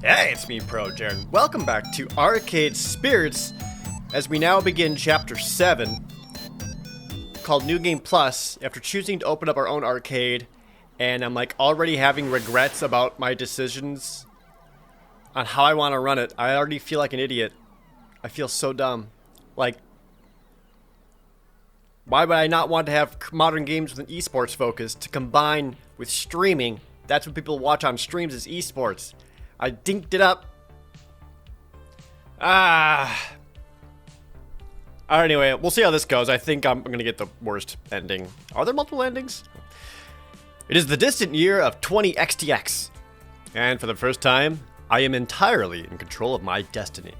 Hey, it's me, ProJared. Welcome back to Arcade Spirits, as we now begin Chapter 7, called New Game Plus, after choosing to open up our own arcade, and I'm already having regrets about my decisions on how I want to run it. I already feel like an idiot. I feel so dumb. Why would I not want to have modern games with an esports focus to combine with streaming? That's what people watch on streams, is esports. I dinked it up. Anyway, we'll see how this goes. I think I'm going to get the worst ending. Are there multiple endings? It is the distant year of 20XTX. And for the first time, I am entirely in control of my destiny.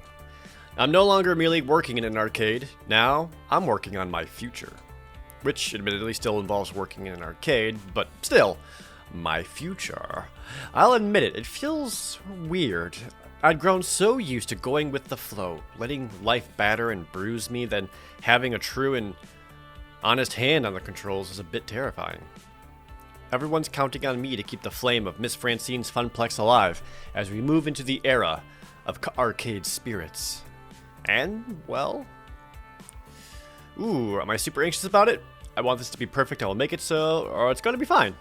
I'm no longer merely working in an arcade. Now, I'm working on my future. Which admittedly still involves working in an arcade, but still, my future. I'll admit it feels weird. I'd grown so used to going with the flow, letting life batter and bruise me, that having a true and honest hand on the controls is a bit terrifying. Everyone's counting on me to keep the flame of Miss Francine's Funplex alive as we move into the era of arcade spirits. And, well... Ooh, am I super anxious about it? I want this to be perfect, I will make it so, or it's gonna be fine.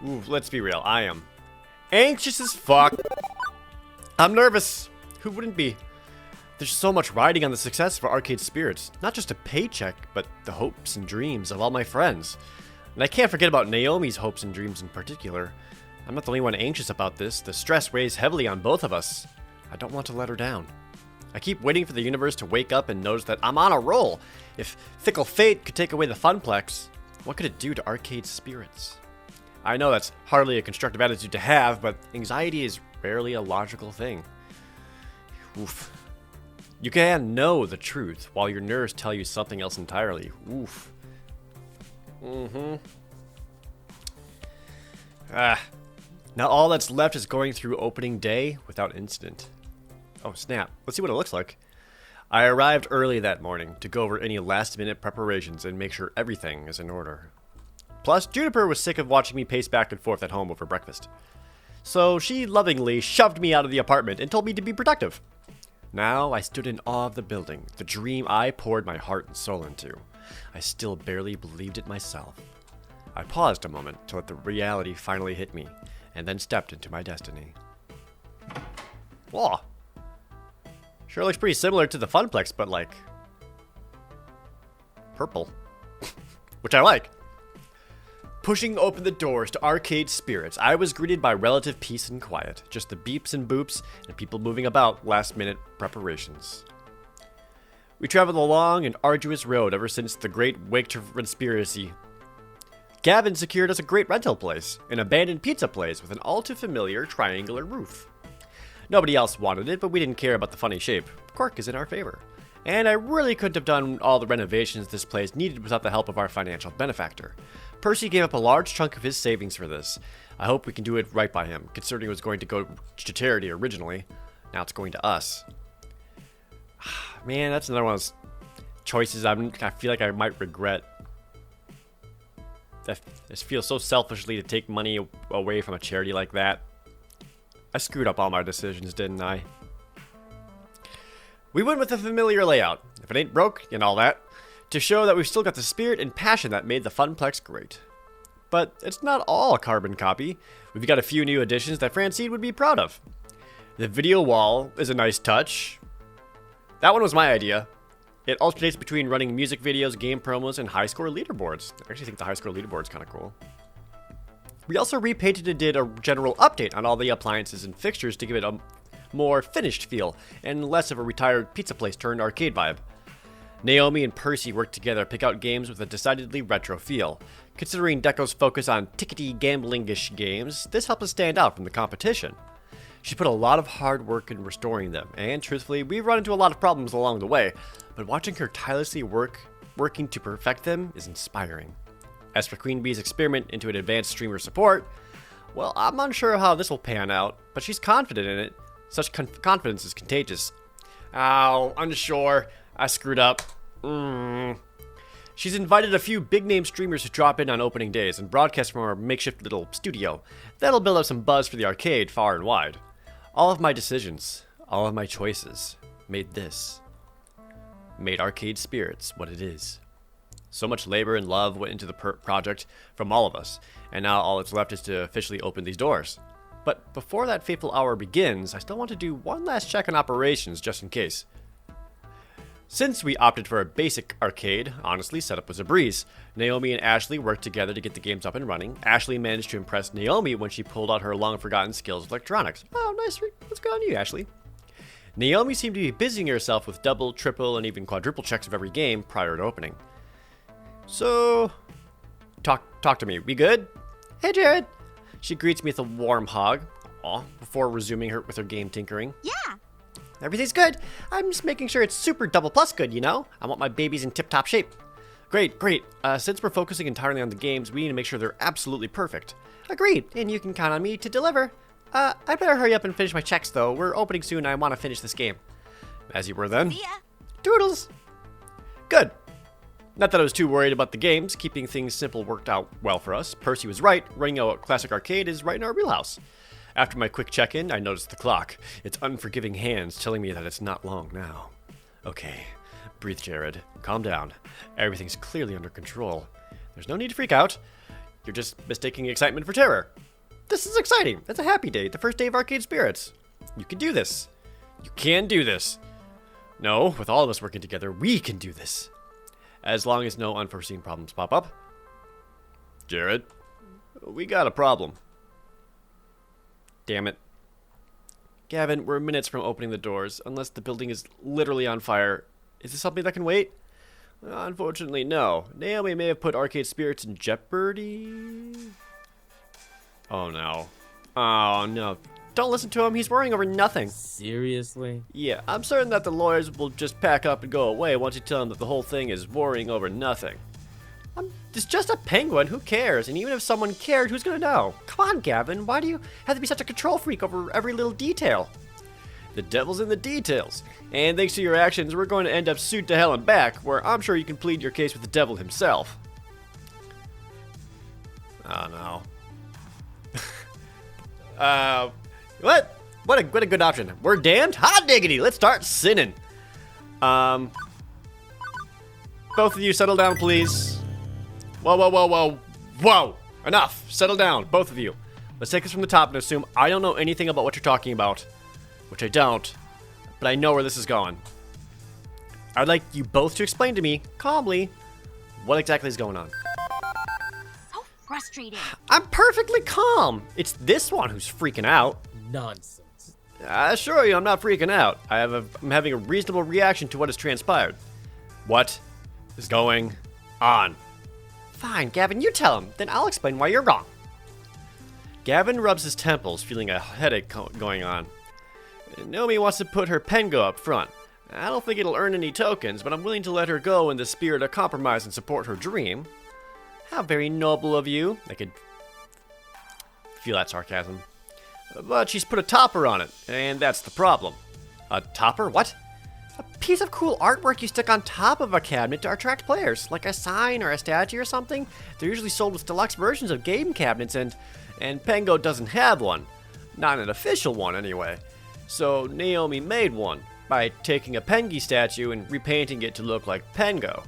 Ooh, let's be real, I am anxious as fuck. I'm nervous. Who wouldn't be? There's so much riding on the success of Arcade Spirits. Not just a paycheck, but the hopes and dreams of all my friends. And I can't forget about Naomi's hopes and dreams in particular. I'm not the only one anxious about this. The stress weighs heavily on both of us. I don't want to let her down. I keep waiting for the universe to wake up and notice that I'm on a roll. If fickle fate could take away the Funplex, what could it do to Arcade Spirits? I know that's hardly a constructive attitude to have, but anxiety is rarely a logical thing. Oof. You can know the truth while your nerves tell you something else entirely. Oof. Now all that's left is going through opening day without incident. Oh snap, let's see what it looks like. I arrived early that morning to go over any last minute preparations and make sure everything is in order. Plus, Juniper was sick of watching me pace back and forth at home over breakfast. So she lovingly shoved me out of the apartment and told me to be productive. Now I stood in awe of the building, the dream I poured my heart and soul into. I still barely believed it myself. I paused a moment to let the reality finally hit me, and then stepped into my destiny. Whoa. Sure looks pretty similar to the Funplex, but purple. Which I like. Pushing open the doors to Arcade Spirits, I was greeted by relative peace and quiet. Just the beeps and boops and people moving about last-minute preparations. We traveled a long and arduous road ever since the Great Waked Conspiracy. Gavin secured us a great rental place, an abandoned pizza place with an all-too-familiar triangular roof. Nobody else wanted it, but we didn't care about the funny shape. Quirk is in our favor. And I really couldn't have done all the renovations this place needed without the help of our financial benefactor. Percy gave up a large chunk of his savings for this. I hope we can do it right by him, considering it was going to go to charity originally. Now it's going to us. Man, that's another one of those choices I feel like I might regret. I just feel so selfishly to take money away from a charity like that. I screwed up all my decisions, didn't I? We went with the familiar layout, if it ain't broke, and all that, to show that we've still got the spirit and passion that made the Funplex great. But it's not all a carbon copy. We've got a few new additions that Francine would be proud of. The video wall is a nice touch. That one was my idea. It alternates between running music videos, game promos, and high score leaderboards. I actually think the high score leaderboard is kind of cool. We also repainted and did a general update on all the appliances and fixtures to give it a more finished feel and less of a retired pizza place turned arcade vibe. Naomi and Percy worked together to pick out games with a decidedly retro feel. Considering Deco's focus on tickety gambling-ish games, this helped us stand out from the competition. She put a lot of hard work in restoring them, and truthfully, we've run into a lot of problems along the way, but watching her tirelessly working to perfect them is inspiring. As for Queen Bee's experiment into an advanced streamer support, well, I'm unsure how this will pan out, but she's confident in it. Such confidence is contagious. Ow, unsure. I screwed up. She's invited a few big-name streamers to drop in on opening days and broadcast from our makeshift little studio. That'll build up some buzz for the arcade far and wide. All of my decisions, all of my choices made Arcade Spirits what it is. So much labor and love went into the project from all of us, and now all that's left is to officially open these doors. But before that fateful hour begins, I still want to do one last check on operations just in case. Since we opted for a basic arcade, honestly, setup was a breeze. Naomi and Ashley worked together to get the games up and running. Ashley managed to impress Naomi when she pulled out her long-forgotten skills of electronics. Oh, nice. Let's go on you, Ashley. Naomi seemed to be busying herself with double, triple, and even quadruple checks of every game prior to opening. So, talk to me. We good? Hey, Jared. She greets me with a warm hug, before resuming with her game tinkering. Yeah. Everything's good. I'm just making sure it's super double plus good, you know? I want my babies in tip-top shape. Great. Since we're focusing entirely on the games, we need to make sure they're absolutely perfect. Agreed, and you can count on me to deliver. I better hurry up and finish my checks, though. We're opening soon, and I want to finish this game. As you were then. See ya. Doodles. Good. Not that I was too worried about the games. Keeping things simple worked out well for us. Percy was right. Running a classic arcade is right in our wheelhouse. After my quick check-in, I noticed the clock. Its unforgiving hands telling me that it's not long now. Okay. Breathe, Jared. Calm down. Everything's clearly under control. There's no need to freak out. You're just mistaking excitement for terror. This is exciting. It's a happy day. The first day of Arcade Spirits. You can do this. You can do this. No, with all of us working together, we can do this. As long as no unforeseen problems pop up. Jared, we got a problem. Damn it. Gavin, we're minutes from opening the doors, unless the building is literally on fire. Is this something that can wait? Unfortunately, no. Naomi may have put Arcade Spirits in jeopardy. Oh no. Oh no. Don't listen to him, he's worrying over nothing. Seriously? Yeah, I'm certain that the lawyers will just pack up and go away once you tell them that the whole thing is worrying over nothing. It's just a penguin, who cares? And even if someone cared, who's gonna know? Come on, Gavin, why do you have to be such a control freak over every little detail? The devil's in the details. And thanks to your actions, we're going to end up sued to hell and back, where I'm sure you can plead your case with the devil himself. Oh no. What a good option. We're damned? Hot diggity, let's start sinning. Both of you settle down, please. Whoa. Enough. Settle down, both of you. Let's take this from the top and assume I don't know anything about what you're talking about. Which I don't. But I know where this is going. I'd like you both to explain to me, calmly, what exactly is going on. So frustrating. I'm perfectly calm. It's this one who's freaking out. Nonsense. I assure you I'm not freaking out. I'm having a reasonable reaction to what has transpired. What is going on? Fine, Gavin, you tell him. Then I'll explain why you're wrong. Gavin rubs his temples, feeling a headache going on. Naomi wants to put her Pengo up front. I don't think it'll earn any tokens, but I'm willing to let her go in the spirit of compromise and support her dream. How very noble of you. I could feel that sarcasm. But she's put a topper on it, and that's the problem. A topper? What? A piece of cool artwork you stick on top of a cabinet to attract players, like a sign or a statue or something. They're usually sold with deluxe versions of game cabinets, and Pengo doesn't have one. Not an official one, anyway. So Naomi made one by taking a Pengi statue and repainting it to look like Pengo.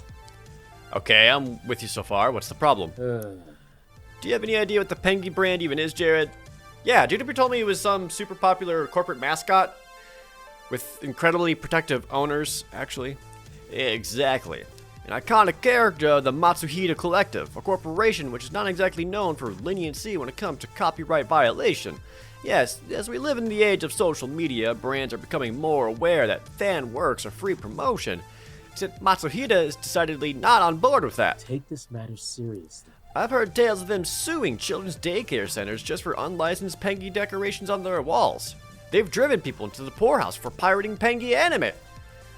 Okay, I'm with you so far. What's the problem? Do you have any idea what the Pengi brand even is, Jared? Yeah, Juniper told me it was some super popular corporate mascot with incredibly protective owners, actually. Exactly. An iconic character of the Matsuhita Collective, a corporation which is not exactly known for leniency when it comes to copyright violation. Yes, as we live in the age of social media, brands are becoming more aware that fan works are free promotion. Except Matsuhita is decidedly not on board with that. Take this matter seriously. I've heard tales of them suing children's daycare centers just for unlicensed Pengi decorations on their walls. They've driven people into the poorhouse for pirating Pengi anime.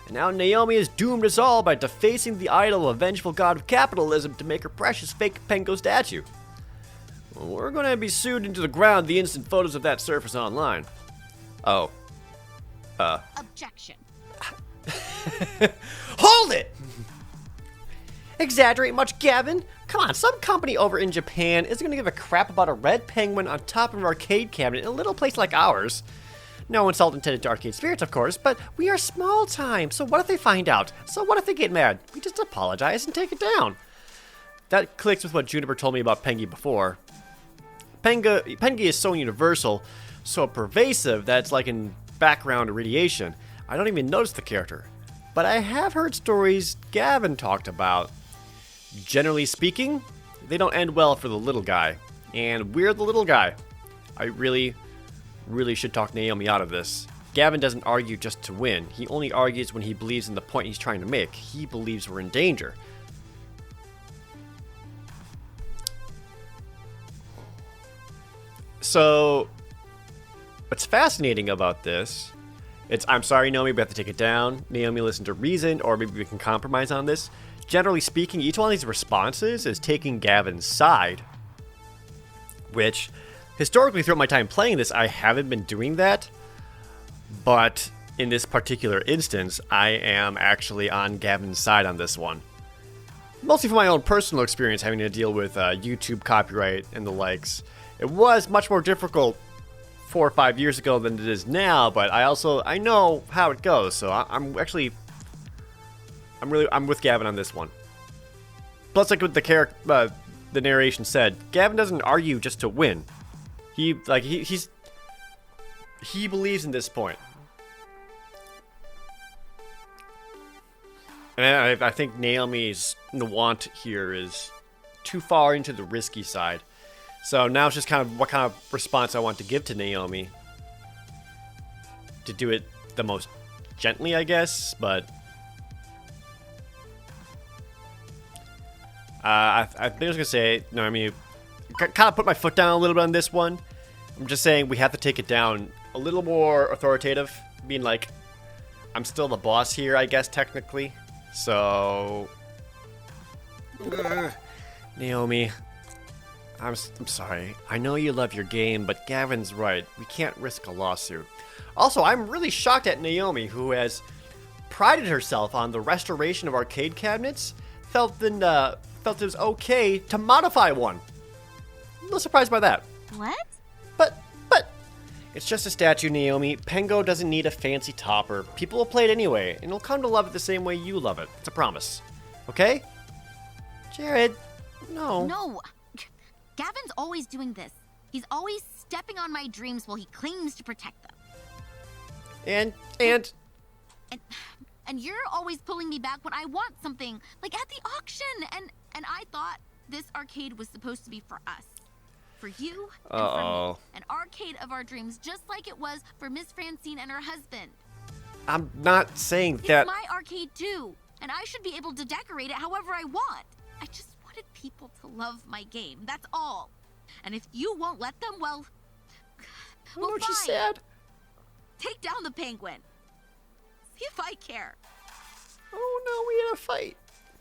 And now Naomi has doomed us all by defacing the idol of vengeful god of capitalism to make her precious fake Pengo statue. We're going to be sued into the ground the instant photos of that surface online. Oh. Objection. Hold it! Exaggerate much, Gavin? Come on, some company over in Japan isn't going to give a crap about a red penguin on top of an arcade cabinet in a little place like ours. No insult intended to arcade spirits, of course, but we are small time, so what if they find out? So what if they get mad? We just apologize and take it down. That clicks with what Juniper told me about Pengy before. Pengy is so universal, so pervasive that it's like in background radiation. I don't even notice the character. But I have heard stories Gavin talked about. Generally speaking, they don't end well for the little guy. And we're the little guy. I really should talk Naomi out of this. Gavin doesn't argue just to win. He only argues when he believes in the point he's trying to make. He believes we're in danger. So, what's fascinating about this, I'm sorry, Naomi, we have to take it down. Naomi, listen to reason, or maybe we can compromise on this. Generally speaking, each one of these responses is taking Gavin's side, which, historically, throughout my time playing this, I haven't been doing that. But in this particular instance, I am actually on Gavin's side on this one. Mostly from my own personal experience having to deal with YouTube copyright and the likes. It was much more difficult 4 or 5 years ago than it is now, but I know how it goes, so I'm with Gavin on this one. Plus, like what the narration said, Gavin doesn't argue just to win. He believes in this point. And I think Naomi's want here is too far into the risky side. So now it's just kind of what kind of response I want to give to Naomi. To do it the most gently, I guess, but I think I was gonna say, no, I mean, kind of put my foot down a little bit on this one. I'm just saying we have to take it down a little more authoritative, being like, I'm still the boss here, I guess, technically. So, Naomi, I'm sorry. I know you love your game, but Gavin's right. We can't risk a lawsuit. Also, I'm really shocked at Naomi, who has prided herself on the restoration of arcade cabinets, felt it was okay to modify one. A little surprised by that. What? But, it's just a statue, Naomi. Pengo doesn't need a fancy topper. People will play it anyway, and they'll come to love it the same way you love it. It's a promise. Okay? Jared, no. No. Gavin's always doing this. He's always stepping on my dreams while he claims to protect them. And you're always pulling me back when I want something, like at the auction. And I thought this arcade was supposed to be for us. For you and for me. An arcade of our dreams, just like it was for Miss Francine and her husband. I'm not saying that... It's my arcade too, and I should be able to decorate it however I want. I just wanted people to love my game, that's all. And if you won't let them, well, I know what fine. she said. Take down the penguin. See if I care. Oh no, we had a fight.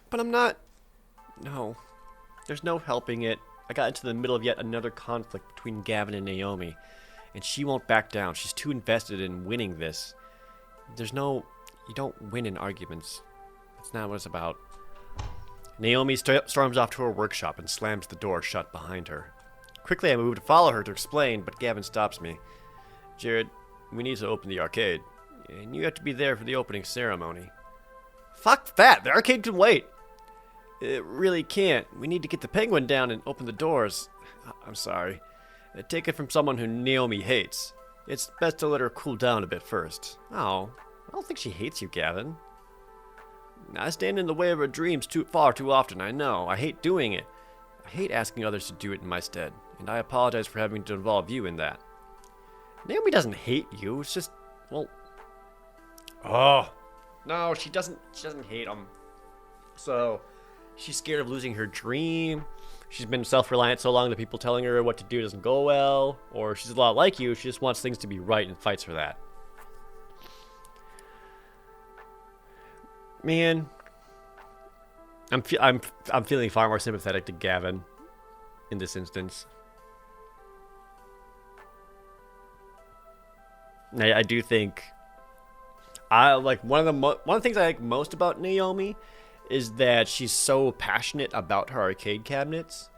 But I'm not... No. There's no helping it. I got into the middle of yet another conflict between Gavin and Naomi. And she won't back down. She's too invested in winning this. There's no... You don't win in arguments. That's not what it's about. Naomi storms off to her workshop and slams the door shut behind her. Quickly I move to follow her to explain, but Gavin stops me. Jared, we need to open the arcade. And you have to be there for the opening ceremony. Fuck that! The arcade can wait! It really can't. We need to get the penguin down and open the doors. I'm sorry. Take it from someone who Naomi hates. It's best to let her cool down a bit first. Oh, I don't think she hates you, Gavin. I stand in the way of her dreams too often, I know. I hate doing it. I hate asking others to do it in my stead, and I apologize for having to involve you in that. Naomi doesn't hate you, it's just, well... Oh! No, she doesn't hate him. So, she's scared of losing her dream. She's been self-reliant so long that people telling her what to do doesn't go well. Or she's a lot like you, she just wants things to be right and fights for that. Man, I'm feeling far more sympathetic to Gavin in this instance. I do think one of the things I like most about Naomi is that she's so passionate about her arcade cabinets,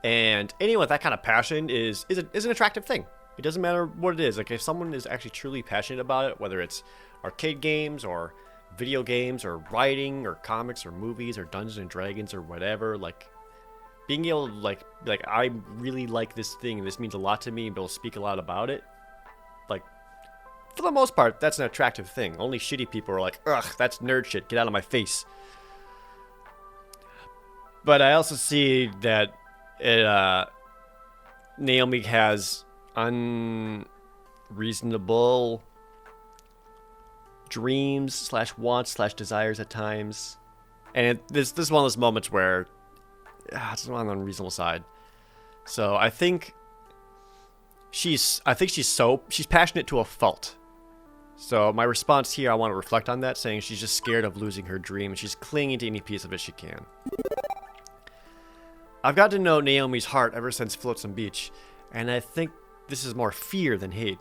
and anyone with that kind of passion is an attractive thing. It doesn't matter what it is. Like, if someone is actually truly passionate about it, whether it's arcade games or video games or writing or comics or movies or Dungeons and Dragons or whatever, like, being able to, like I really like this thing and this means a lot to me and be able to speak a lot about it, like, for the most part, that's an attractive thing. Only shitty people are like, ugh, that's nerd shit, get out of my face. But I also see that Naomi has unreasonable dreams / wants / desires at times, and this is one of those moments where it's on the unreasonable side. So I think she's passionate to a fault. So my response here, I want to reflect on that, saying she's just scared of losing her dream and she's clinging to any piece of it she can. I've got to know Naomi's heart ever since Flotsam Beach, and I think this is more fear than hate.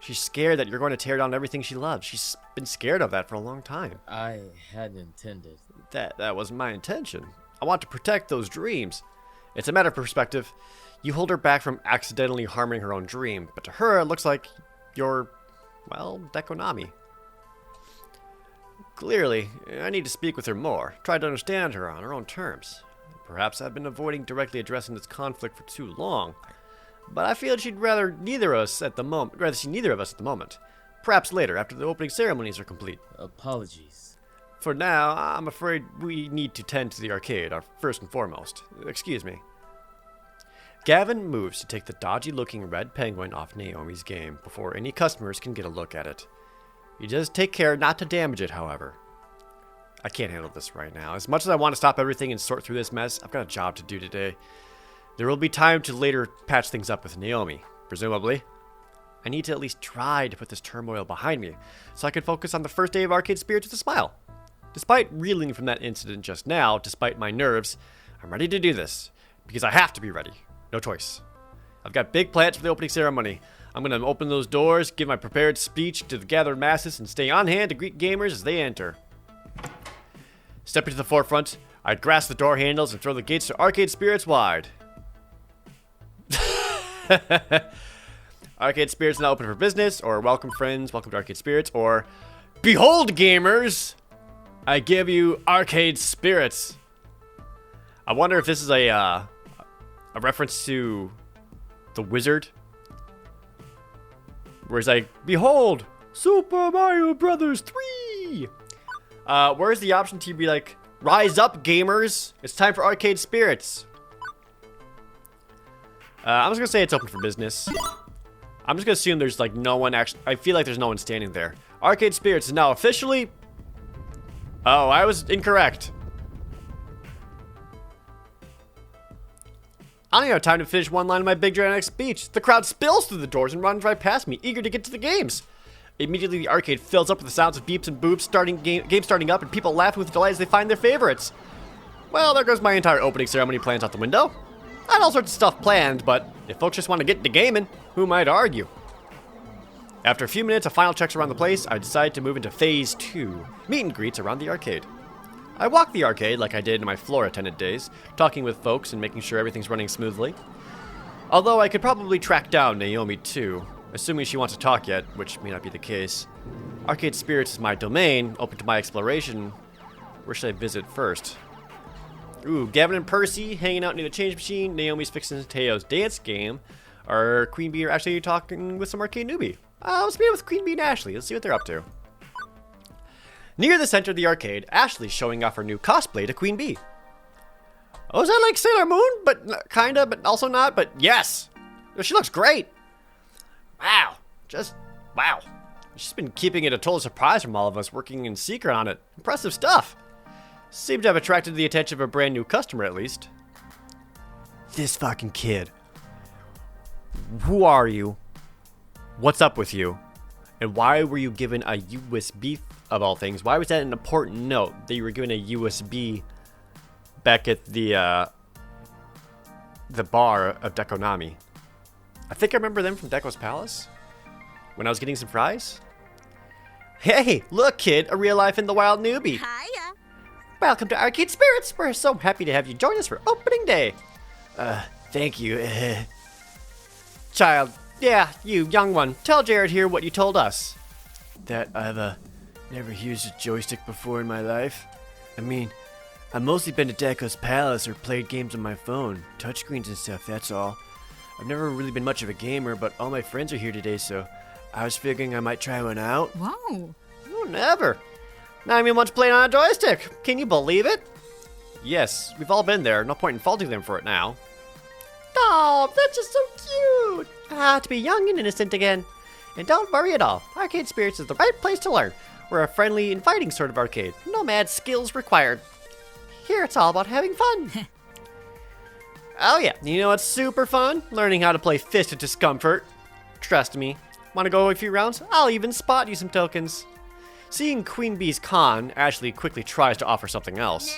She's scared that you're going to tear down everything she loves. She's been scared of that for a long time. I hadn't intended. That wasn't my intention. I want to protect those dreams. It's a matter of perspective. You hold her back from accidentally harming her own dream, but to her it looks like you're, well, Dekonami. Clearly, I need to speak with her more, try to understand her on her own terms. Perhaps I've been avoiding directly addressing this conflict for too long, but I feel she'd rather see neither of us at the moment. Perhaps later, after the opening ceremonies are complete. Apologies. For now, I'm afraid we need to tend to the arcade, first and foremost. Excuse me. Gavin moves to take the dodgy-looking red penguin off Naomi's game before any customers can get a look at it. He does take care not to damage it, however. I can't handle this right now. As much as I want to stop everything and sort through this mess, I've got a job to do today. There will be time to later patch things up with Naomi, presumably. I need to at least try to put this turmoil behind me, so I can focus on the first day of Arcade Spirits with a smile. Despite reeling from that incident just now, despite my nerves, I'm ready to do this, because I have to be ready. No choice. I've got big plans for the opening ceremony. I'm going to open those doors, give my prepared speech to the gathered masses, and stay on hand to greet gamers as they enter. Stepping to the forefront, I grasp the door handles and throw the gates to Arcade Spirits wide. Arcade Spirits now open for business, or welcome friends, welcome to Arcade Spirits, or behold gamers, I give you Arcade Spirits. I wonder if this is a reference to the Wizard, where he's like, behold, Super Mario Brothers 3. Where's the option to be like, rise up gamers, it's time for Arcade Spirits. I'm just gonna say it's open for business. I'm just gonna assume there's like no one actually. I feel like there's no one standing there. Arcade Spirits is now officially. Oh, I was incorrect. I don't even have time to finish one line of my big dramatic speech. The crowd spills through the doors and runs right past me, eager to get to the games. Immediately, the arcade fills up with the sounds of beeps and boops, game starting up, and people laughing with delight as they find their favorites. Well, there goes my entire opening ceremony plans out the window. I had all sorts of stuff planned, but if folks just want to get into gaming, who might argue? After a few minutes of final checks around the place, I decided to move into Phase 2, meet and greets around the arcade. I walked the arcade like I did in my floor attendant days, talking with folks and making sure everything's running smoothly. Although I could probably track down Naomi too, assuming she wants to talk yet, which may not be the case. Arcade Spirits is my domain, open to my exploration. Where should I visit first? Ooh, Gavin and Percy hanging out near the change machine. Naomi's fixing Teo's dance game. Or Queen Bee are actually talking with some arcade newbie. Let's meet with Queen Bee and Ashley. Let's see what they're up to. Near the center of the arcade, Ashley's showing off her new cosplay to Queen Bee. Oh, is that like Sailor Moon? But kinda, but also not. But yes, she looks great. Wow, just wow. She's been keeping it a total surprise from all of us, working in secret on it. Impressive stuff. Seemed to have attracted the attention of a brand new customer, at least. This fucking kid. Who are you? What's up with you? And why were you given a USB, of all things? Why was that an important note that you were given a USB back at the bar of Dekonami? I think I remember them from Deko's Palace when I was getting some fries. Hey, look, kid, a real life in the wild newbie. Hiya. Welcome to Arcade Spirits. We're so happy to have you join us for opening day. Thank you. Child, Yeah, you, young one. Tell Jared here what you told us. That I've, never used a joystick before in my life. I mean, I've mostly been to Deco's Palace or played games on my phone. Touchscreens and stuff, that's all. I've never really been much of a gamer, but all my friends are here today, so I was figuring I might try one out. Whoa. Oh, never. Not even once played on a joystick. Can you believe it? Yes, we've all been there. No point in faulting them for it now. Oh, that's just so cute. To be young and innocent again. And don't worry at all. Arcade Spirits is the right place to learn. We're a friendly, inviting sort of arcade. No mad skills required. Here it's all about having fun. Oh yeah, you know what's super fun? Learning how to play Fist of Discomfort. Trust me. Want to go a few rounds? I'll even spot you some tokens. Seeing Queen Bee's con, Ashley quickly tries to offer something else.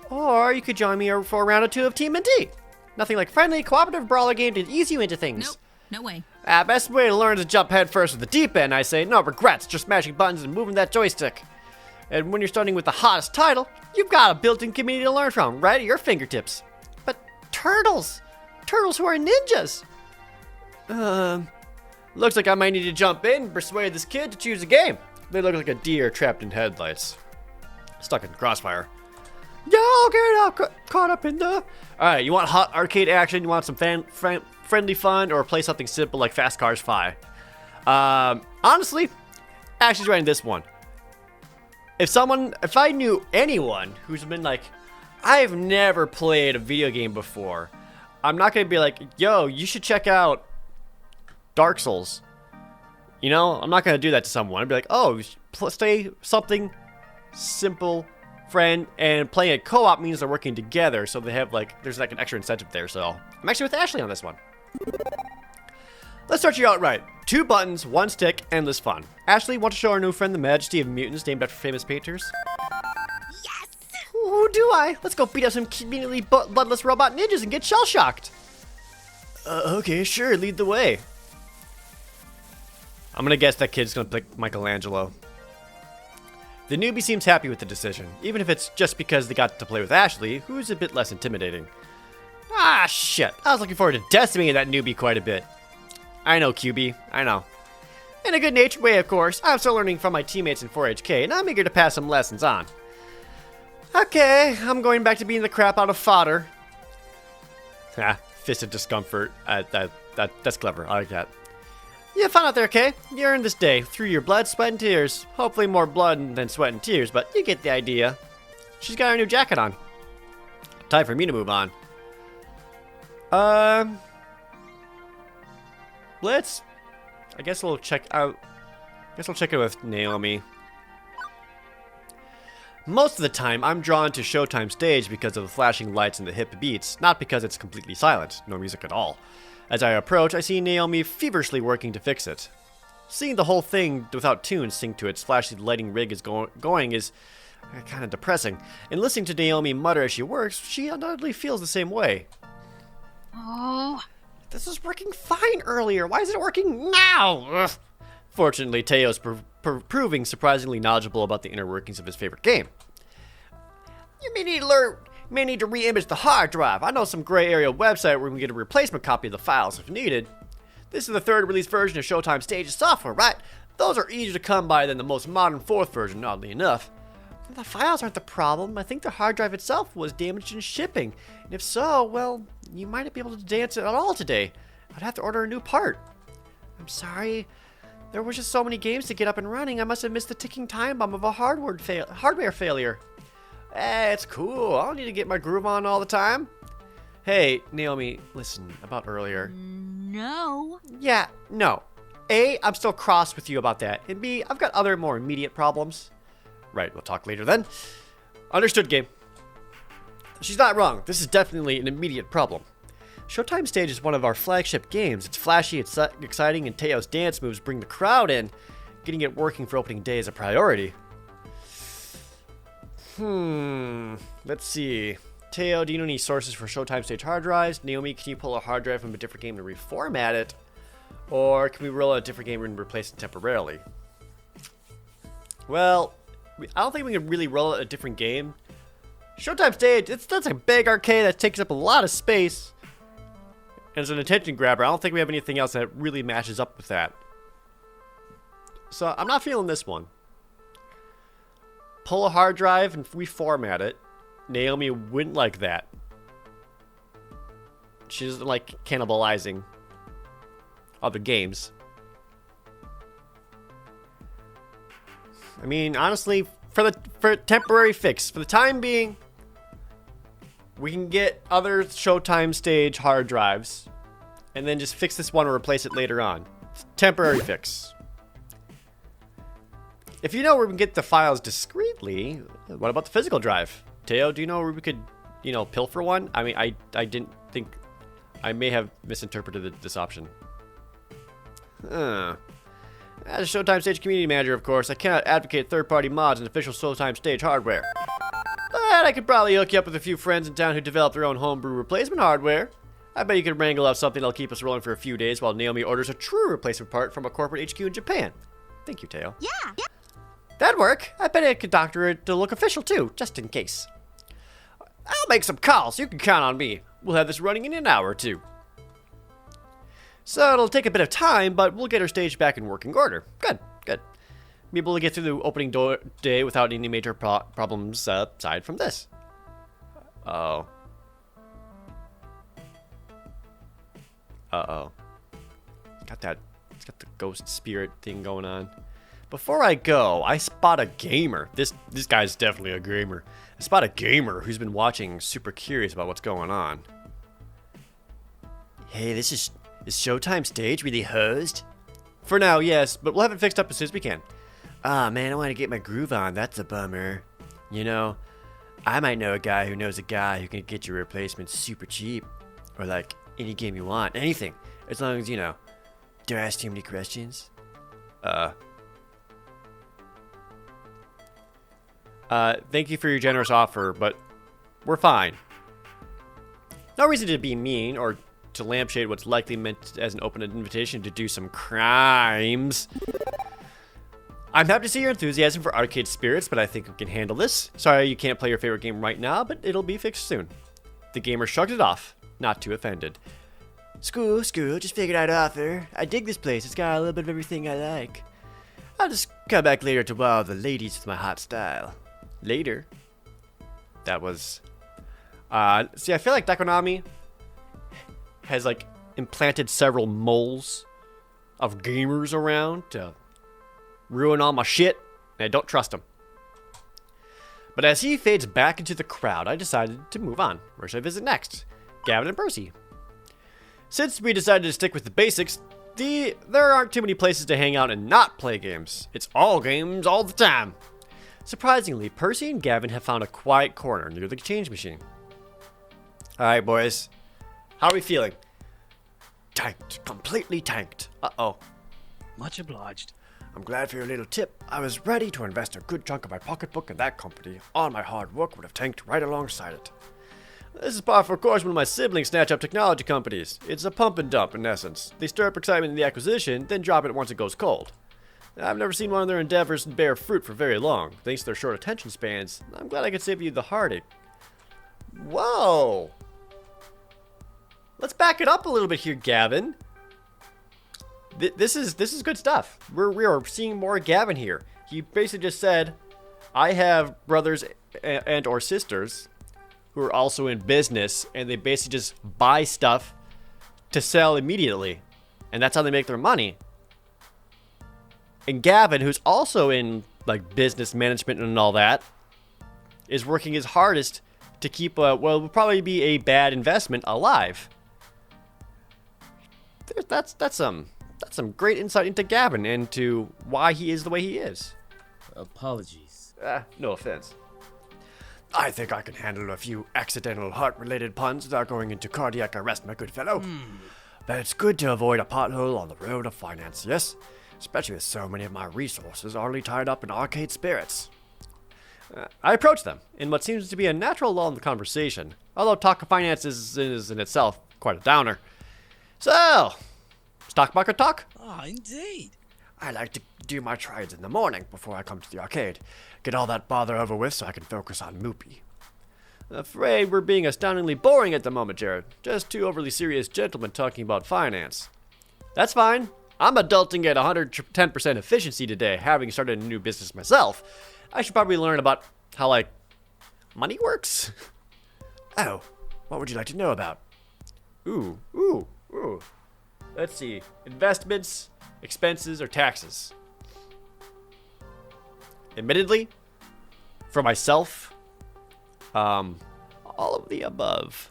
Or you could join me for a round or two of TMNT. Nothing like friendly, cooperative brawler game to ease you into things. Nope. No way. Best way to learn is to jump head first with the deep end, I say. No regrets, just smashing buttons and moving that joystick. And when you're starting with the hottest title, you've got a built-in community to learn from, right at your fingertips. But turtles! Turtles who are ninjas! Looks like I might need to jump in and persuade this kid to choose a game. They look like a deer trapped in headlights. Stuck in crossfire. Y'all get caught up in the... Alright, you want hot arcade action, you want some friendly fun, or play something simple like Fast Cars 5? Honestly, Ashley's writing this one. If I knew anyone who's been like, I've never played a video game before, I'm not going to be like, yo, you should check out Dark Souls. You know, I'm not going to do that to someone. I'd be like, oh, stay something simple, friend, and playing a co-op means they're working together, so they have like, there's like an extra incentive there, so I'm actually with Ashley on this one. Let's start you out right. 2 buttons, 1 stick, endless fun. Ashley, want to show our new friend the majesty of mutants named after famous painters? Yes! Who do I? Let's go beat up some conveniently bloodless robot ninjas and get shell-shocked. Okay, sure, lead the way. I'm gonna guess that kid's gonna pick Michelangelo. The newbie seems happy with the decision, even if it's just because they got to play with Ashley, who's a bit less intimidating. Ah, shit. I was looking forward to decimating that newbie quite a bit. I know, QB. I know. In a good-natured way, of course. I'm still learning from my teammates in 4HK, and I'm eager to pass some lessons on. Okay, I'm going back to being the crap out of fodder. Fist of discomfort. That's clever. I like that. You have fun out there, Kay. You earned this day through your blood, sweat, and tears. Hopefully more blood than sweat and tears, but you get the idea. She's got her new jacket on. Time for me to move on. I guess we'll check out. I'll check it with Naomi. Most of the time, I'm drawn to Showtime stage because of the flashing lights and the hip beats, not because it's completely silent, no music at all. As I approach, I see Naomi feverishly working to fix it. Seeing the whole thing without tunes sync to its flashy lighting rig is going is kind of depressing. And listening to Naomi mutter as she works, she undoubtedly feels the same way. Oh. This was working fine earlier. Why is it working now? Ugh. Fortunately, Teo's proving surprisingly knowledgeable about the inner workings of his favorite game. You may need to re-image the hard drive. I know some gray area website where we can get a replacement copy of the files if needed. This is the 3rd release version of Showtime Stage's software, right? Those are easier to come by than the most modern 4th version, oddly enough. The files aren't the problem. I think the hard drive itself was damaged in shipping. And if so, well, you might not be able to dance it at all today. I'd have to order a new part. I'm sorry. There were just so many games to get up and running, I must have missed the ticking time bomb of a hardware failure. It's cool. I don't need to get my groove on all the time. Hey, Naomi, listen, about earlier. No. Yeah, no. A, I'm still cross with you about that. And B, I've got other more immediate problems. Right, we'll talk later then. Understood, game. She's not wrong. This is definitely an immediate problem. Showtime Stage is one of our flagship games. It's flashy, it's exciting, and Teo's dance moves bring the crowd in. Getting it working for opening day is a priority. Let's see. Teo, do you know any sources for Showtime Stage hard drives? Naomi, can you pull a hard drive from a different game to reformat it? Or can we roll out a different game and replace it temporarily? Well, I don't think we can really roll out a different game. Showtime Stage, that's a big arcade that takes up a lot of space. And as an attention grabber, I don't think we have anything else that really matches up with that. So I'm not feeling this one. Pull a hard drive and reformat it. Naomi wouldn't like that. She doesn't like cannibalizing other games. I mean, honestly, for a temporary fix, for the time being, we can get other Showtime stage hard drives and then just fix this one or replace it later on. It's a temporary fix. If you know where we can get the files discreetly, what about the physical drive? Teo, do you know where we could, pilfer one? I mean, I didn't think... I may have misinterpreted this option. As a Showtime Stage community manager, of course, I cannot advocate third-party mods and official Showtime Stage hardware. But I could probably hook you up with a few friends in town who develop their own homebrew replacement hardware. I bet you could wrangle up something that'll keep us rolling for a few days while Naomi orders a true replacement part from a corporate HQ in Japan. Thank you, Teo. Yeah. That'd work. I bet I could doctor it to look official, too, just in case. I'll make some calls. You can count on me. We'll have this running in an hour or two. So it'll take a bit of time, but we'll get our stage back in working order. Good. Be able to get through the opening day without any major problems aside from this. Uh-oh. It's got the ghost spirit thing going on. Before I go, I spot a gamer. This guy's definitely a gamer. I spot a gamer who's been watching, super curious about what's going on. Hey, is Showtime Stage really hosed? For now, yes, but we'll have it fixed up as soon as we can. Ah, man, I want to get my groove on. That's a bummer. I might know a guy who knows a guy who can get your replacement super cheap. Or like, any game you want. Anything. As long as, don't ask too many questions. Thank you for your generous offer, but we're fine. No reason to be mean or to lampshade what's likely meant as an open invitation to do some crimes. I'm happy to see your enthusiasm for arcade spirits, but I think we can handle this. Sorry you can't play your favorite game right now, but it'll be fixed soon. The gamer shrugged it off, not too offended. School, just figured I'd offer. I dig this place, it's got a little bit of everything I like. I'll just come back later to wow the ladies with my hot style. Later? That was... see, I feel like Dekonami has, implanted several moles of gamers around to ruin all my shit, and I don't trust him. But as he fades back into the crowd, I decided to move on. Where should I visit next? Gavin and Percy. Since we decided to stick with the basics, there aren't too many places to hang out and not play games. It's all games all the time. Surprisingly, Percy and Gavin have found a quiet corner near the change machine. Alright, boys. How are we feeling? Tanked. Completely tanked. Uh-oh. Much obliged. I'm glad for your little tip. I was ready to invest a good chunk of my pocketbook in that company. All my hard work would have tanked right alongside it. This is par for the course when my siblings snatch up technology companies. It's a pump and dump, in essence. They stir up excitement in the acquisition, then drop it once it goes cold. I've never seen one of their endeavors bear fruit for very long, thanks to their short attention spans. I'm glad I could save you the heartache. Whoa! Let's back it up a little bit here, Gavin. This is good stuff. We are seeing more Gavin here. He basically just said, I have brothers and or sisters who are also in business, and they basically just buy stuff to sell immediately, and that's how they make their money. And Gavin, who's also in business management and all that, is working his hardest to keep what will probably be a bad investment alive. That's some great insight into Gavin and to why he is the way he is. Apologies. No offense. I think I can handle a few accidental heart-related puns without going into cardiac arrest, my good fellow. But it's good to avoid a pothole on the road of finance, yes? Especially with so many of my resources already tied up in arcade spirits. I approach them in what seems to be a natural lull in the conversation, although talk of finances is in itself quite a downer. So, stock market talk? Ah, indeed. I like to do my trades in the morning before I come to the arcade. Get all that bother over with so I can focus on Moopy. Afraid we're being astoundingly boring at the moment, Jared. Just two overly serious gentlemen talking about finance. That's fine. I'm adulting at 110% efficiency today, having started a new business myself. I should probably learn about how, money works. Oh, what would you like to know about? Ooh. Let's see. Investments, expenses, or taxes? Admittedly, for myself, all of the above.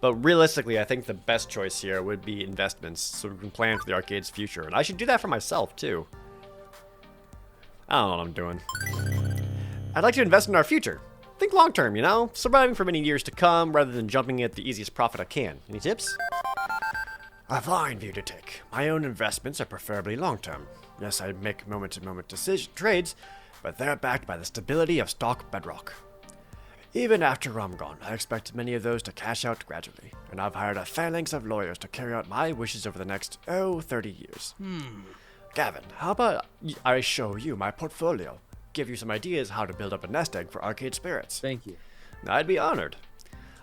But realistically, I think the best choice here would be investments, so we can plan for the arcade's future. And I should do that for myself, too. I don't know what I'm doing. I'd like to invest in our future. Think long term, surviving for many years to come rather than jumping at the easiest profit I can. Any tips? A fine view to take. My own investments are preferably long term. Yes, I make moment-to-moment trades, but they're backed by the stability of stock bedrock. Even after I'm gone, I expect many of those to cash out gradually, and I've hired a phalanx of lawyers to carry out my wishes over the next, 30 years. Gavin, how about I show you my portfolio? Give you some ideas how to build up a nest egg for arcade spirits. Thank you. I'd be honored.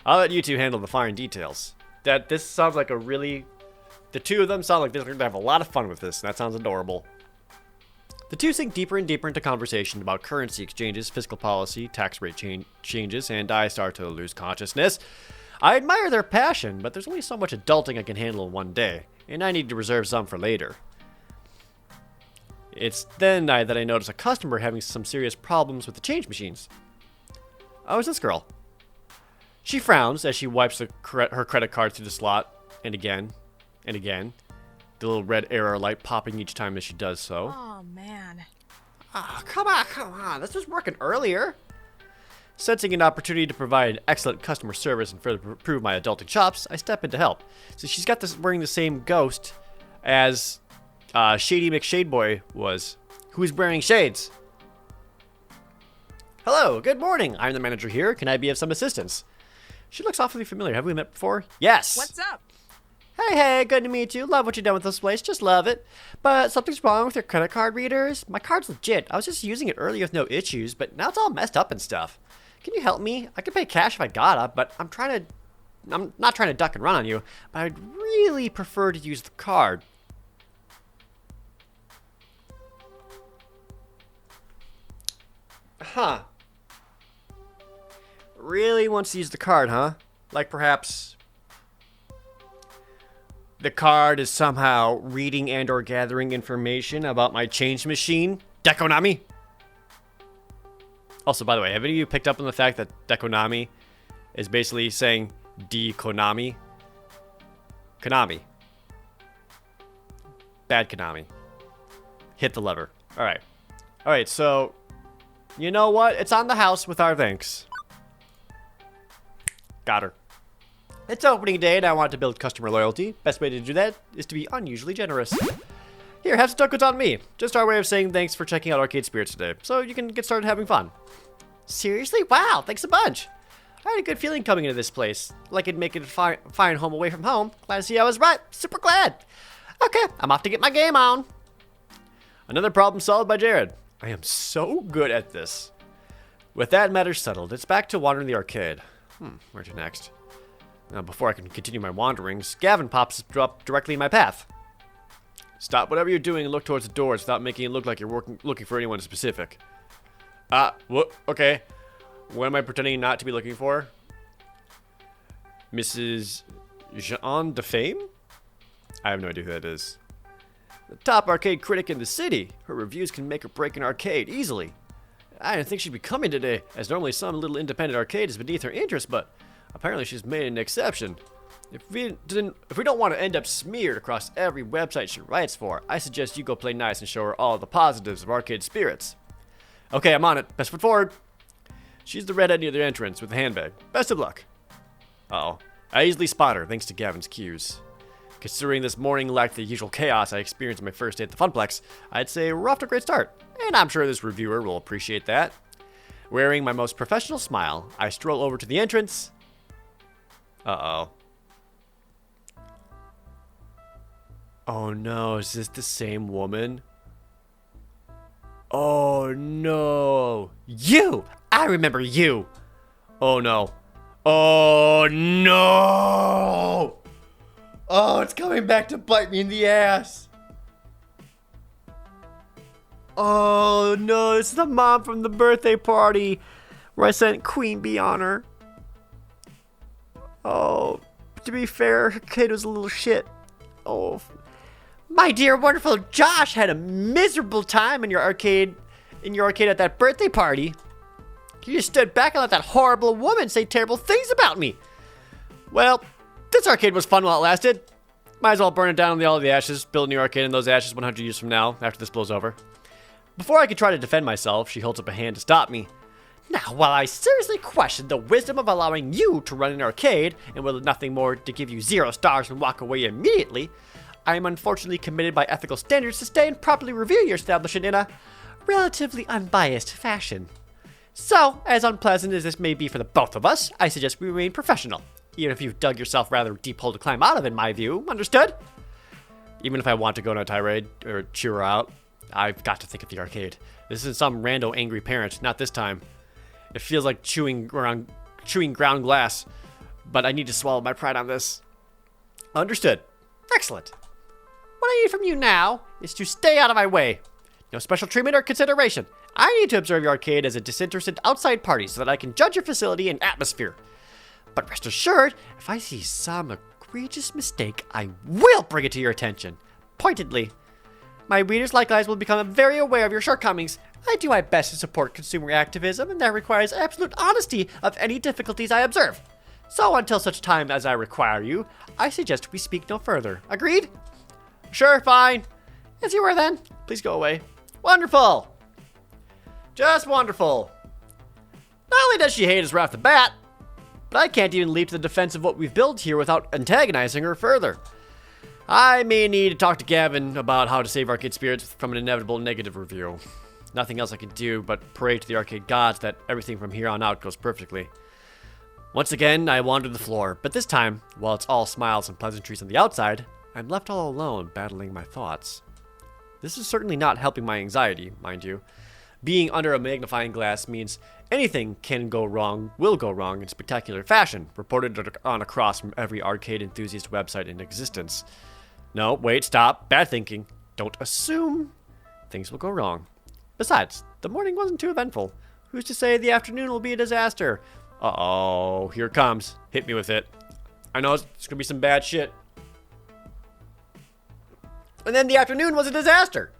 I'll let you two handle the fine details. This sounds like the two of them sound like they're going to have a lot of fun with this, and that sounds adorable. The two sink deeper and deeper into conversation about currency exchanges, fiscal policy, tax rate changes, and I start to lose consciousness. I admire their passion, but there's only so much adulting I can handle in one day, and I need to reserve some for later. It's then that I notice a customer having some serious problems with the change machines. Oh, it's this girl. She frowns as she wipes her credit card through the slot, and again, the little red error light popping each time as she does so. Oh, man. Ah, come on. This was working earlier. Sensing an opportunity to provide excellent customer service and further improve my adulting chops, I step in to help. So she's got this wearing the same ghost as Shady McShadeboy was, who's wearing shades. Hello, good morning. I'm the manager here. Can I be of some assistance? She looks awfully familiar. Have we met before? Yes. What's up? Hey, good to meet you. Love what you've done with this place. Just love it. But something's wrong with your credit card readers. My card's legit. I was just using it earlier with no issues, but now it's all messed up and stuff. Can you help me? I could pay cash if I gotta, but I'm not trying to duck and run on you, but I'd really prefer to use the card. Huh. Really wants to use the card, huh? Like perhaps the card is somehow reading and or gathering information about my change machine? Dekonami? Also, by the way, have any of you picked up on the fact that Dekonami is basically saying D-Konami? Konami. Bad Konami. Hit the lever. Alright, so you know what? It's on the house with our thanks. Got her. It's opening day and I want to build customer loyalty. Best way to do that is to be unusually generous. Here, have some tokens on me. Just our way of saying thanks for checking out Arcade Spirits today, so you can get started having fun. Seriously? Wow, thanks a bunch. I had a good feeling coming into this place. Like it'd make it a fine home away from home. Glad to see I was right. Super glad. Okay, I'm off to get my game on. Another problem solved by Jared. I am so good at this. With that matter settled, it's back to wandering the arcade. Where to next? Now, before I can continue my wanderings, Gavin pops up directly in my path. Stop whatever you're doing and look towards the doors without making it look like you're looking for anyone specific. What? Okay. What am I pretending not to be looking for? Mrs. Jean de Fame? I have no idea who that is. The top arcade critic in the city. Her reviews can make or break an arcade easily. I didn't think she'd be coming today, as normally some little independent arcade is beneath her interest, but apparently she's made an exception. If we don't want to end up smeared across every website she writes for, I suggest you go play nice and show her all the positives of Arcade Spirits. Okay, I'm on it. Best foot forward. She's the redhead near the entrance with the handbag. Best of luck. Uh-oh. I easily spot her, thanks to Gavin's cues. Considering this morning lacked the usual chaos I experienced my first day at the Funplex, I'd say we're off to a great start, and I'm sure this reviewer will appreciate that. Wearing my most professional smile, I stroll over to the entrance. Uh-oh. Oh no, is this the same woman? Oh no! You! I remember you! Oh no. Oh no! Oh, it's coming back to bite me in the ass. Oh no, it's the mom from the birthday party where I sent Queen Bee on her. Oh, to be fair, her kid was a little shit. Oh, my dear wonderful Josh had a miserable time in your arcade at that birthday party. You just stood back and let that horrible woman say terrible things about me. Well, this arcade was fun while it lasted. Might as well burn it down in all of the ashes, build a new arcade in those ashes 100 years from now, after this blows over. Before I could try to defend myself, she holds up a hand to stop me. Now, while I seriously question the wisdom of allowing you to run an arcade, and with nothing more to give you 0 stars and walk away immediately, I am unfortunately committed by ethical standards to stay and properly review your establishment in a relatively unbiased fashion. So, as unpleasant as this may be for the both of us, I suggest we remain professional. Even if you've dug yourself rather deep hole to climb out of, in my view. Understood? Even if I want to go on a tirade or cheer her out, I've got to think of the arcade. This isn't some rando angry parent. Not this time. It feels like chewing ground glass, but I need to swallow my pride on this. Understood. Excellent. What I need from you now is to stay out of my way. No special treatment or consideration. I need to observe your arcade as a disinterested outside party so that I can judge your facility and atmosphere. But rest assured, if I see some egregious mistake, I will bring it to your attention. Pointedly. My readers likewise will become very aware of your shortcomings. I do my best to support consumer activism, and that requires absolute honesty of any difficulties I observe. So until such time as I require you, I suggest we speak no further. Agreed? Sure, fine. As you were then. Please go away. Wonderful. Just wonderful. Not only does she hate us right off the bat, but I can't even leap to the defense of what we've built here without antagonizing her further. I may need to talk to Gavin about how to save arcade spirits from an inevitable negative review. Nothing else I can do but pray to the arcade gods that everything from here on out goes perfectly. Once again, I wander the floor, but this time, while it's all smiles and pleasantries on the outside, I'm left all alone battling my thoughts. This is certainly not helping my anxiety, mind you. Being under a magnifying glass means anything will go wrong in spectacular fashion, reported on across from every arcade enthusiast website in existence. No, wait, stop. Bad thinking. Don't assume things will go wrong. Besides, the morning wasn't too eventful. Who's to say the afternoon will be a disaster? Uh-oh, here it comes. Hit me with it. I know it's gonna be some bad shit. And then the afternoon was a disaster.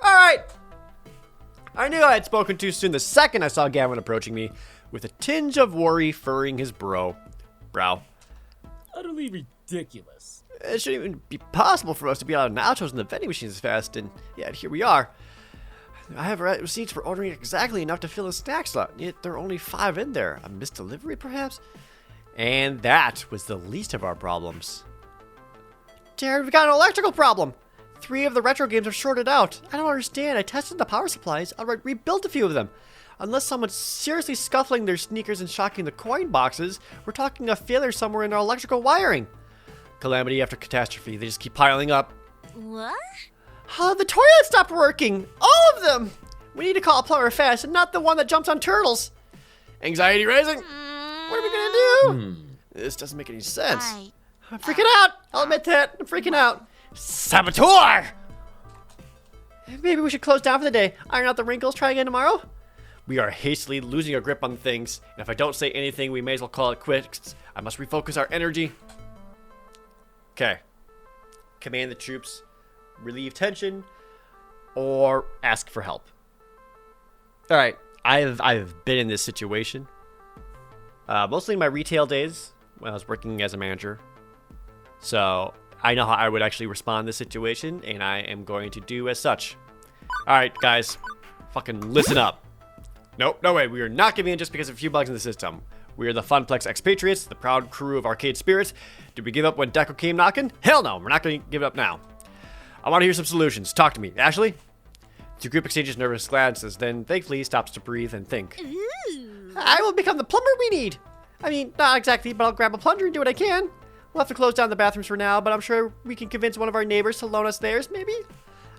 All right. I knew I had spoken too soon the second I saw Gavin approaching me, with a tinge of worry furrowing his brow. Utterly ridiculous. It shouldn't even be possible for us to be out of nachos in the vending machines fast, and yet here we are. I have receipts for ordering exactly enough to fill a snack slot, yet there are only 5 in there. A missed delivery, perhaps? And that was the least of our problems. Jared, we've got an electrical problem. 3 of the retro games are shorted out. I don't understand. I tested the power supplies. I rebuilt a few of them. Unless someone's seriously scuffling their sneakers and shocking the coin boxes, we're talking a failure somewhere in our electrical wiring. Calamity after catastrophe. They just keep piling up. What? The toilet stopped working. All of them. We need to call a plumber fast and not the one that jumps on turtles. Anxiety rising. What are we going to do? This doesn't make any sense. I'm freaking out. I'll admit that. I'm freaking out. Saboteur! Maybe we should close down for the day. Iron out the wrinkles. Try again tomorrow. We are hastily losing our grip on things. And if I don't say anything, we may as well call it quits. I must refocus our energy. Okay. Command the troops. Relieve tension. Or ask for help. Alright. I've been in this situation. Mostly in my retail days. When I was working as a manager. So I know how I would actually respond in this situation, and I am going to do as such. Alright, guys. Fucking listen up. Nope, no way. We are not giving in just because of a few bugs in the system. We are the Funplex expatriates, the proud crew of arcade spirits. Did we give up when Deco came knocking? Hell no, we're not going to give it up now. I want to hear some solutions. Talk to me. Ashley? The group exchanges nervous glances, then thankfully stops to breathe and think. Ooh. I will become the plumber we need. I mean, not exactly, but I'll grab a plunger and do what I can. We'll have to close down the bathrooms for now, but I'm sure we can convince one of our neighbors to loan us theirs, maybe?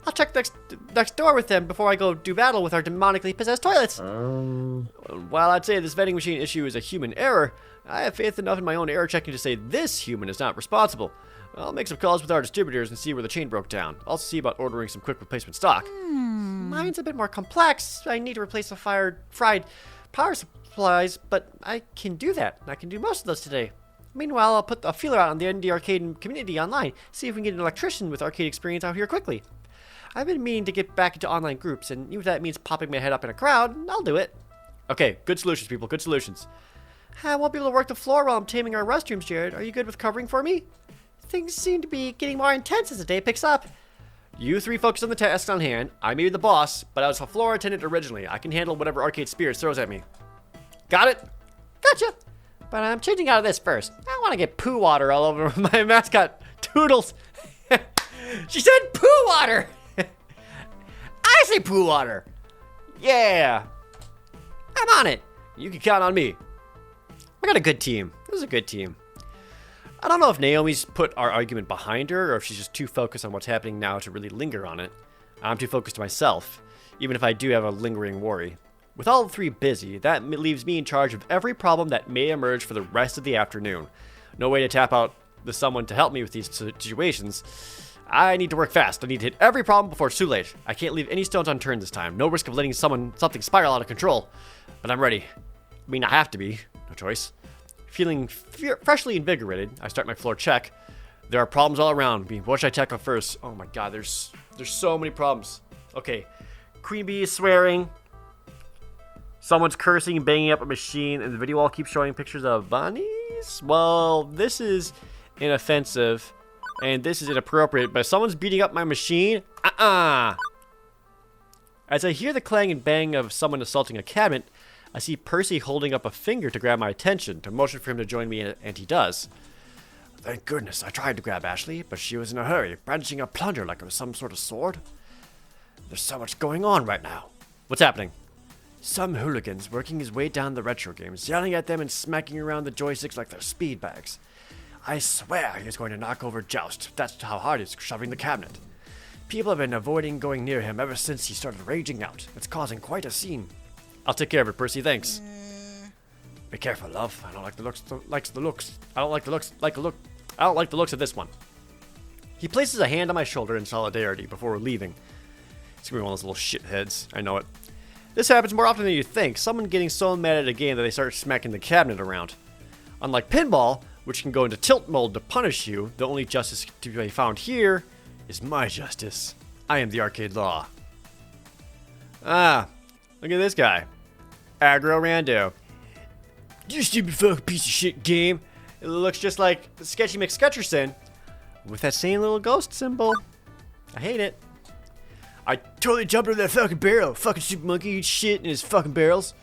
I'll check next door with them before I go do battle with our demonically possessed toilets. While I'd say this vending machine issue is a human error, I have faith enough in my own error checking to say this human is not responsible. I'll make some calls with our distributors and see where the chain broke down. I'll see about ordering some quick replacement stock. Mine's a bit more complex. I need to replace the fried power supplies, but I can do that. I can do most of those today. Meanwhile, I'll put a feeler out on the indie arcade community online, see if we can get an electrician with arcade experience out here quickly. I've been meaning to get back into online groups, and even if that means popping my head up in a crowd, I'll do it. Okay, good solutions, people, good solutions. I won't be able to work the floor while I'm taming our restrooms, Jared. Are you good with covering for me? Things seem to be getting more intense as the day picks up. You three focus on the tasks on hand. I may be the boss, but I was a floor attendant originally. I can handle whatever arcade spirits throws at me. Got it? Gotcha. But I'm changing out of this first. I don't want to get poo water all over my mascot, Toodles. She said poo water! I say poo water! Yeah! I'm on it! You can count on me. I got a good team. This is a good team. I don't know if Naomi's put our argument behind her or if she's just too focused on what's happening now to really linger on it. I'm too focused myself, even if I do have a lingering worry. With all three busy, that leaves me in charge of every problem that may emerge for the rest of the afternoon. No way to tap out someone to help me with these situations. I need to work fast. I need to hit every problem before it's too late. I can't leave any stones unturned this time. No risk of letting something spiral out of control. But I'm ready. I mean, I have to be. No choice. Feeling freshly invigorated, I start my floor check. There are problems all around me. What should I tackle first? Oh my god, there's so many problems. Okay. Queen Bee is swearing. Someone's cursing and banging up a machine, and the video all keeps showing pictures of bunnies? Well, this is inoffensive, and this is inappropriate, but if someone's beating up my machine, As I hear the clang and bang of someone assaulting a cabinet, I see Percy holding up a finger to grab my attention, to motion for him to join me, and he does. Thank goodness, I tried to grab Ashley, but she was in a hurry, brandishing a plunger like it was some sort of sword. There's so much going on right now. What's happening? Some hooligan's working his way down the retro games, yelling at them and smacking around the joysticks like they're speed bags. I swear he's going to knock over Joust. That's how hard he's shoving the cabinet. People have been avoiding going near him ever since he started raging out. It's causing quite a scene. I'll take care of it, Percy, thanks. Be careful, love. I don't like the looks. I don't like the looks of this one. He places a hand on my shoulder in solidarity before we're leaving. He's gonna be one of those little shitheads. I know it. This happens more often than you think. Someone getting so mad at a game that they start smacking the cabinet around. Unlike pinball, which can go into tilt mode to punish you, the only justice to be found here is my justice. I am the arcade law. Ah, look at this guy. Aggro Rando. You stupid fucking piece of shit game. It looks just like Sketchy McSketcherson with that same little ghost symbol. I hate it. I totally jumped over that fucking barrel. Fucking stupid monkey eats shit in his fucking barrels.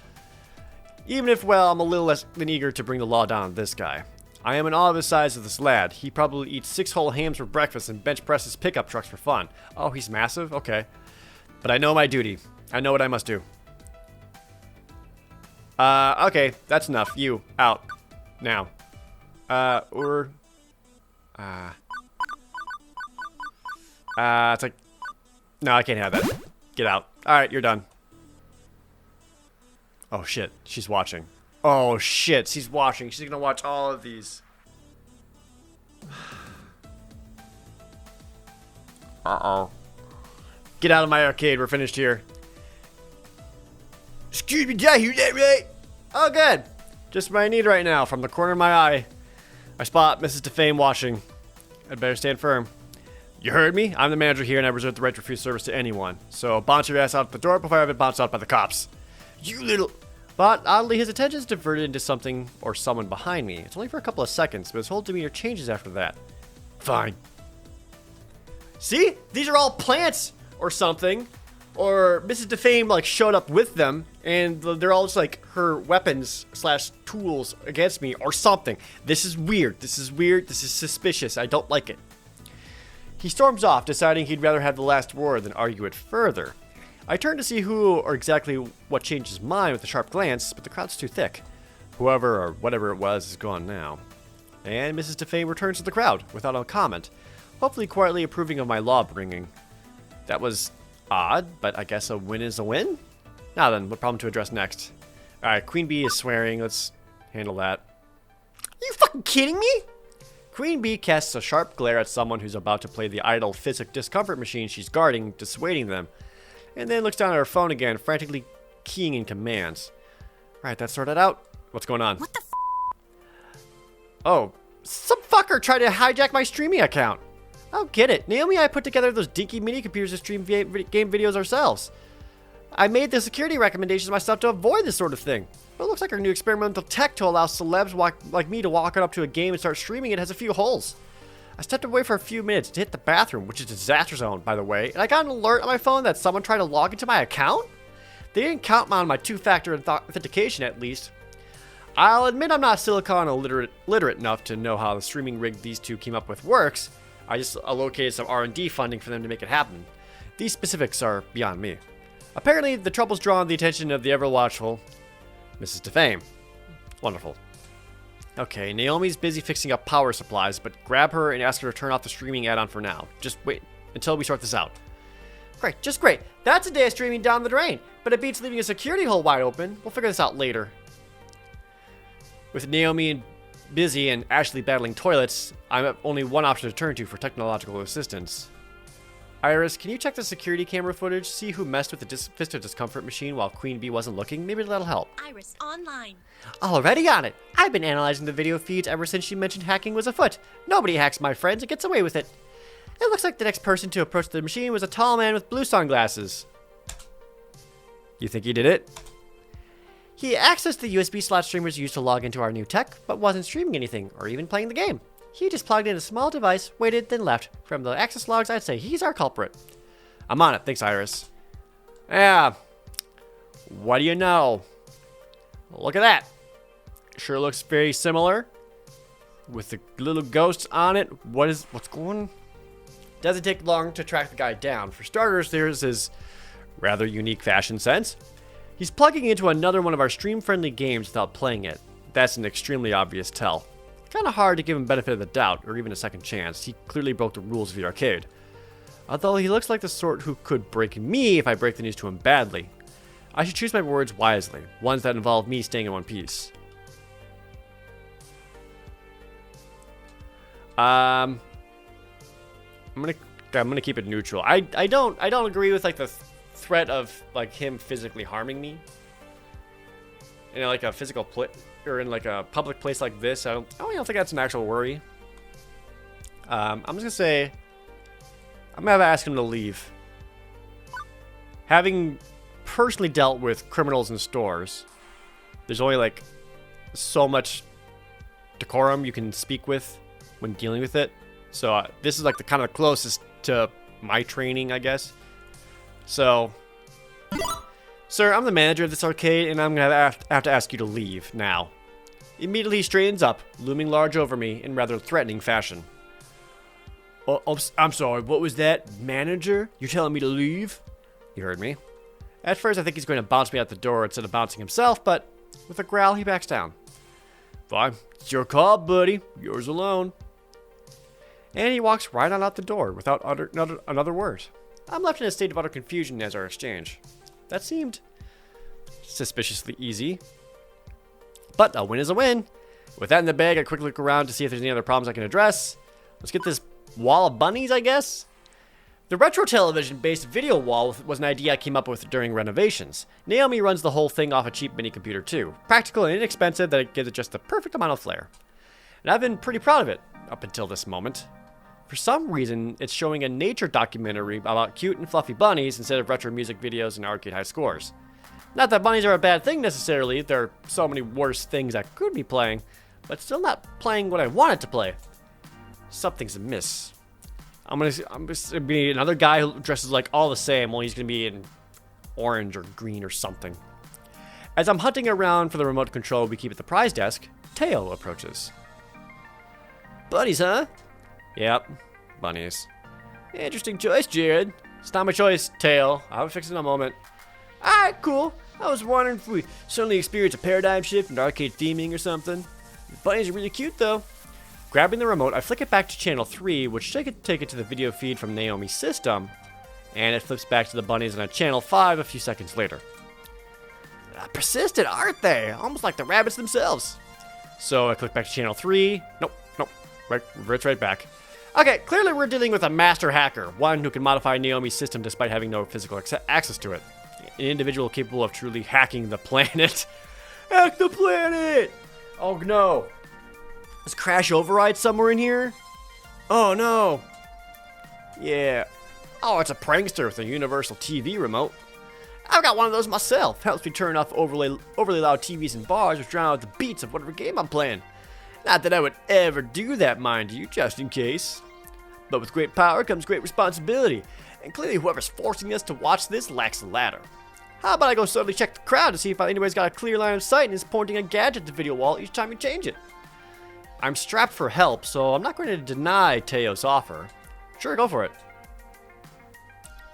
Even if, well, I'm a little less than eager to bring the law down on this guy. I am in awe of the size of this lad. He probably eats 6 whole hams for breakfast and bench presses pickup trucks for fun. Oh, he's massive? Okay. But I know my duty. I know what I must do. Okay, that's enough. You, out. Now. It's like, no, I can't have that. Get out. Alright, you're done. Oh shit, she's watching. Oh shit, she's watching. She's gonna watch all of these. Uh-oh. Get out of my arcade, we're finished here. Excuse me, did I hear that right? Oh good. Just what I need right now, from the corner of my eye. I spot Mrs. Defame watching. I'd better stand firm. You heard me? I'm the manager here and I reserve the right to refuse service to anyone. So bounce your ass out the door before I've been bounced out by the cops. You little... But oddly, his attention is diverted into something or someone behind me. It's only for a couple of seconds, but his whole demeanor changes after that. Fine. See? These are all plants or something. Or Mrs. Defame like showed up with them and they're all just like her weapons / tools against me or something. This is weird. This is weird. This is suspicious. I don't like it. He storms off, deciding he'd rather have the last word than argue it further. I turn to see who or exactly what changed his mind with a sharp glance, but the crowd's too thick. Whoever or whatever it was is gone now. And Mrs. Defame returns to the crowd without a comment, hopefully quietly approving of my law bringing. That was odd, but I guess a win is a win? Now then, what problem to address next? Alright, Queen Bee is swearing. Let's handle that. Are you fucking kidding me? Queen Bee casts a sharp glare at someone who's about to play the idle physic discomfort machine she's guarding, dissuading them. And then looks down at her phone again, frantically keying in commands. Alright, that's sorted out. What's going on? What the Oh, some fucker tried to hijack my streaming account. Oh, get it. Naomi and I put together those dinky mini computers to stream game videos ourselves. I made the security recommendations myself to avoid this sort of thing. But it looks like our new experimental tech to allow celebs like me to walk up to a game and start streaming it has a few holes. I stepped away for a few minutes to hit the bathroom, which is a disaster zone, by the way, and I got an alert on my phone that someone tried to log into my account? They didn't count on my two-factor authentication, at least. I'll admit I'm not Silicon literate enough to know how the streaming rig these two came up with works. I just allocated some R&D funding for them to make it happen. These specifics are beyond me. Apparently, the trouble's drawn the attention of the ever-watchful Mrs. Defame. Wonderful. Okay, Naomi's busy fixing up power supplies, but grab her and ask her to turn off the streaming add-on for now. Just wait until we sort this out. Great, just great. That's a day of streaming down the drain, but it beats leaving a security hole wide open. We'll figure this out later. With Naomi busy and Ashley battling toilets, I have only one option to turn to for technological assistance. Iris, can you check the security camera footage? See who messed with the Fist of Discomfort machine while Queen Bee wasn't looking? Maybe that'll help. Iris, online. Already on it. I've been analyzing the video feeds ever since she mentioned hacking was afoot. Nobody hacks my friends and gets away with it. It looks like the next person to approach the machine was a tall man with blue sunglasses. You think he did it? He accessed the USB slot streamers used to log into our new tech, but wasn't streaming anything or even playing the game. He just plugged in a small device, waited, then left. From the access logs, I'd say he's our culprit. I'm on it. Thanks, Iris. Yeah. What do you know? Look at that. Sure looks very similar. With the little ghosts on it. What's going on? Doesn't take long to track the guy down. For starters, there's his rather unique fashion sense. He's plugging into another one of our stream-friendly games without playing it. That's an extremely obvious tell. Kind of hard to give him benefit of the doubt, or even a second chance. He clearly broke the rules of the arcade. Although he looks like the sort who could break me if I break the news to him badly. I should choose my words wisely, ones that involve me staying in one piece. I'm gonna keep it neutral. I don't agree with like the threat of like him physically harming me. In like a physical or in like a public place like this, I don't think that's an actual worry. I'm just gonna say I'm gonna ask him to leave. Having personally dealt with criminals in stores, there's only like so much decorum you can speak with when dealing with it. So this is like the kind of closest to my training, I guess. So, sir, I'm the manager of this arcade, and I'm gonna have to ask you to leave now. Immediately he straightens up, looming large over me in rather threatening fashion. Oh, I'm sorry, what was that? Manager? You're telling me to leave? You heard me. At first, I think he's going to bounce me out the door instead of bouncing himself, but with a growl, he backs down. Fine, it's your call, buddy. Yours alone. And he walks right on out the door without another word. I'm left in a state of utter confusion as our exchange. That seemed suspiciously easy. But a win is a win. With that in the bag, I quickly look around to see if there's any other problems I can address. Let's get this wall of bunnies, I guess. The retro television-based video wall was an idea I came up with during renovations. Naomi runs the whole thing off a cheap mini computer too. Practical and inexpensive that it gives it just the perfect amount of flair. And I've been pretty proud of it up until this moment. For some reason, it's showing a nature documentary about cute and fluffy bunnies instead of retro music videos and arcade high scores. Not that bunnies are a bad thing necessarily, there are so many worse things I could be playing, but still not playing what I wanted to play. Something's amiss. I'm gonna be another guy who dresses like all the same, only he's gonna be in orange or green or something. As I'm hunting around for the remote control we keep at the prize desk, Teo approaches. Bunnies, huh? Yep, bunnies. Interesting choice, Jared. It's not my choice, Teo. I'll fix it in a moment. Alright, cool. I was wondering if we suddenly experience a paradigm shift in arcade theming or something. The bunnies are really cute, though. Grabbing the remote, I flick it back to channel 3, which should take it to the video feed from Naomi's system. And it flips back to the bunnies on channel 5 a few seconds later. Persistent, aren't they? Almost like the rabbits themselves. So I click back to channel 3. Nope. Reverts right back. Okay, clearly we're dealing with a master hacker, one who can modify Naomi's system despite having no physical access to it. An individual capable of truly hacking the planet. Hack the planet! Oh no. Is Crash Override somewhere in here? Oh no. Yeah. Oh, it's a prankster with a universal TV remote. I've got one of those myself. Helps me turn off overly loud TVs in bars, which drown out the beats of whatever game I'm playing. Not that I would ever do that, mind you, just in case. But with great power comes great responsibility, and clearly whoever's forcing us to watch this lacks the latter. How about I go subtly check the crowd to see if anybody's got a clear line of sight and is pointing a gadget at the video wall each time you change it? I'm strapped for help, so I'm not going to deny Teo's offer. Sure, go for it.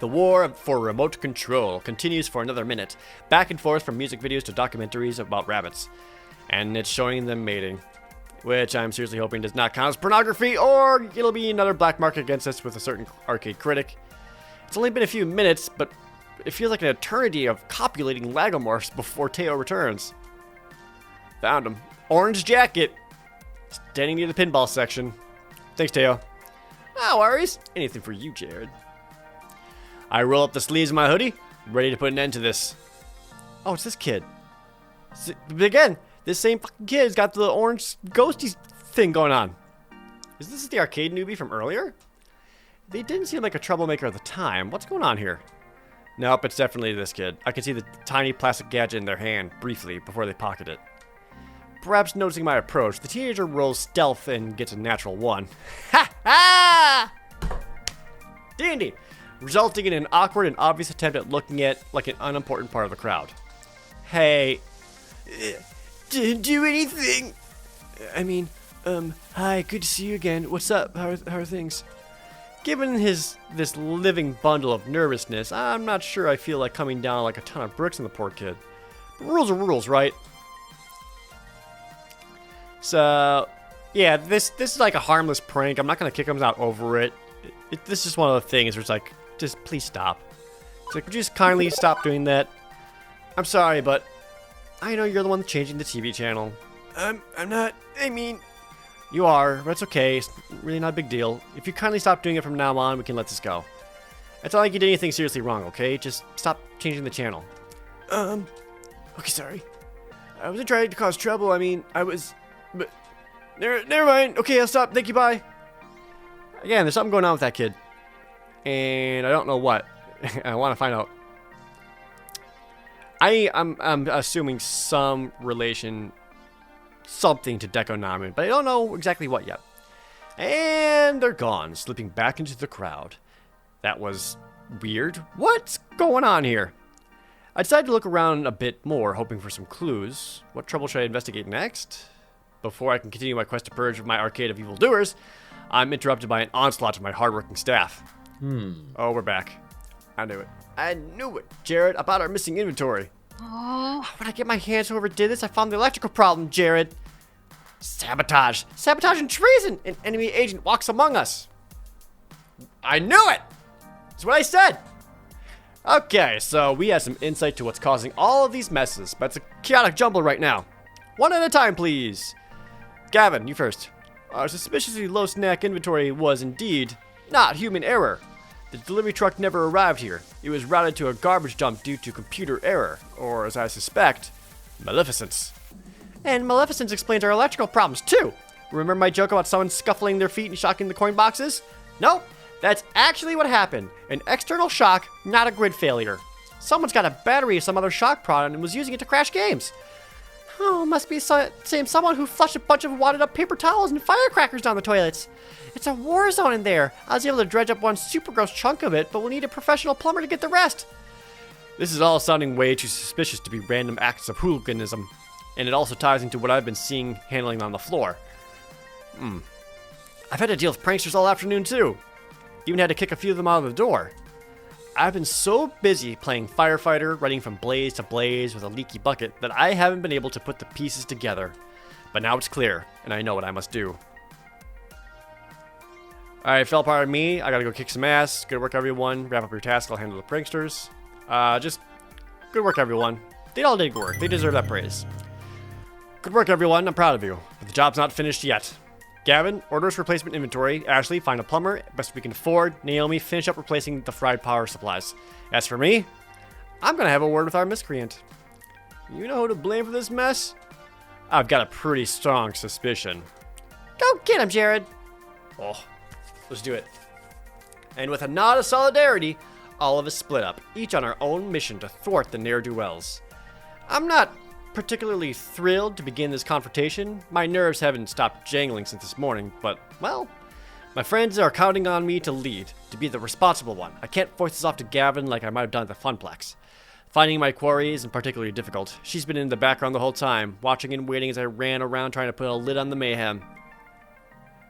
The war for remote control continues for another minute, back and forth from music videos to documentaries about rabbits. And it's showing them mating, which I'm seriously hoping does not count as pornography, or it'll be another black mark against us with a certain arcade critic. It's only been a few minutes, but it feels like an eternity of copulating lagomorphs before Teo returns. Found him. Orange jacket. Standing near the pinball section. Thanks, Teo. No worries. Anything for you, Jared. I roll up the sleeves of my hoodie, ready to put an end to this. Oh, it's this kid. Again, this same fucking kid's got the orange ghosty thing going on. Is this the arcade newbie from earlier? They didn't seem like a troublemaker at the time. What's going on here? Nope, it's definitely this kid. I can see the tiny plastic gadget in their hand briefly before they pocket it. Perhaps noticing my approach, the teenager rolls stealth and gets a natural 1. Ha ha! D&D. Resulting in an awkward and obvious attempt at looking at like an unimportant part of the crowd. Hey. Didn't do anything. I mean, hi, good to see you again. What's up? How are things? Given this living bundle of nervousness, I'm not sure I feel like coming down like a ton of bricks on the poor kid. But rules are rules, right? So, yeah, this is like a harmless prank. I'm not gonna kick him out over it. This is one of the things where it's like, just please stop. It's like, would you just kindly stop doing that? I'm sorry, but I know you're the one changing the TV channel. I'm not. I mean, you are. But it's okay. It's really not a big deal. If you kindly stop doing it from now on, we can let this go. It's not like you did anything seriously wrong, okay? Just stop changing the channel. Okay, sorry. I wasn't trying to cause trouble. I mean, I was. But never mind. Okay, I'll stop. Thank you. Bye. Again, there's something going on with that kid. And I don't know what. I want to find out. I'm assuming some relation, something to Deco Namen, but I don't know exactly what yet. And they're gone, slipping back into the crowd. That was weird. What's going on here? I decided to look around a bit more, hoping for some clues. What trouble should I investigate next? Before I can continue my quest to purge my arcade of evildoers, I'm interrupted by an onslaught of my hardworking staff. Oh, we're back. I knew it. I knew it, Jared, about our missing inventory. Oh. When I get my hands on whoever did this, I found the electrical problem, Jared. Sabotage. Sabotage and treason. An enemy agent walks among us. I knew it. That's what I said. Okay, so we have some insight to what's causing all of these messes, but it's a chaotic jumble right now. One at a time, please. Gavin, you first. Our suspiciously low snack inventory was indeed not human error. The delivery truck never arrived here. It was routed to a garbage dump due to computer error, or as I suspect, maleficence. And maleficence explains our electrical problems too. Remember my joke about someone scuffling their feet and shocking the coin boxes? Nope, that's actually what happened. An external shock, not a grid failure. Someone's got a battery of some other shock product and was using it to crash games. Oh, must be same someone who flushed a bunch of wadded up paper towels and firecrackers down the toilets. It's a war zone in there. I was able to dredge up one super gross chunk of it, but we'll need a professional plumber to get the rest. This is all sounding way too suspicious to be random acts of hooliganism, and it also ties into what I've been seeing handling on the floor. I've had to deal with pranksters all afternoon too. Even had to kick a few of them out of the door. I've been so busy playing firefighter, running from blaze to blaze with a leaky bucket, that I haven't been able to put the pieces together. But now it's clear, and I know what I must do. Alright, fell apart on me. I gotta go kick some ass. Good work, everyone. Wrap up your task. I'll handle the pranksters. Just good work, everyone. They all did good work. They deserve that praise. Good work, everyone. I'm proud of you. But the job's not finished yet. Gavin, orders replacement inventory. Ashley, find a plumber. Best we can afford. Naomi, finish up replacing the fried power supplies. As for me, I'm gonna have a word with our miscreant. You know who to blame for this mess? I've got a pretty strong suspicion. Go get him, Jared. Oh, let's do it. And with a nod of solidarity, all of us split up, each on our own mission to thwart the ne'er-do-wells. I'm not particularly thrilled to begin this confrontation. My nerves haven't stopped jangling since this morning, but, well, my friends are counting on me to lead, to be the responsible one. I can't force this off to Gavin like I might have done at the Funplex. Finding my quarry isn't particularly difficult. She's been in the background the whole time, watching and waiting as I ran around trying to put a lid on the mayhem.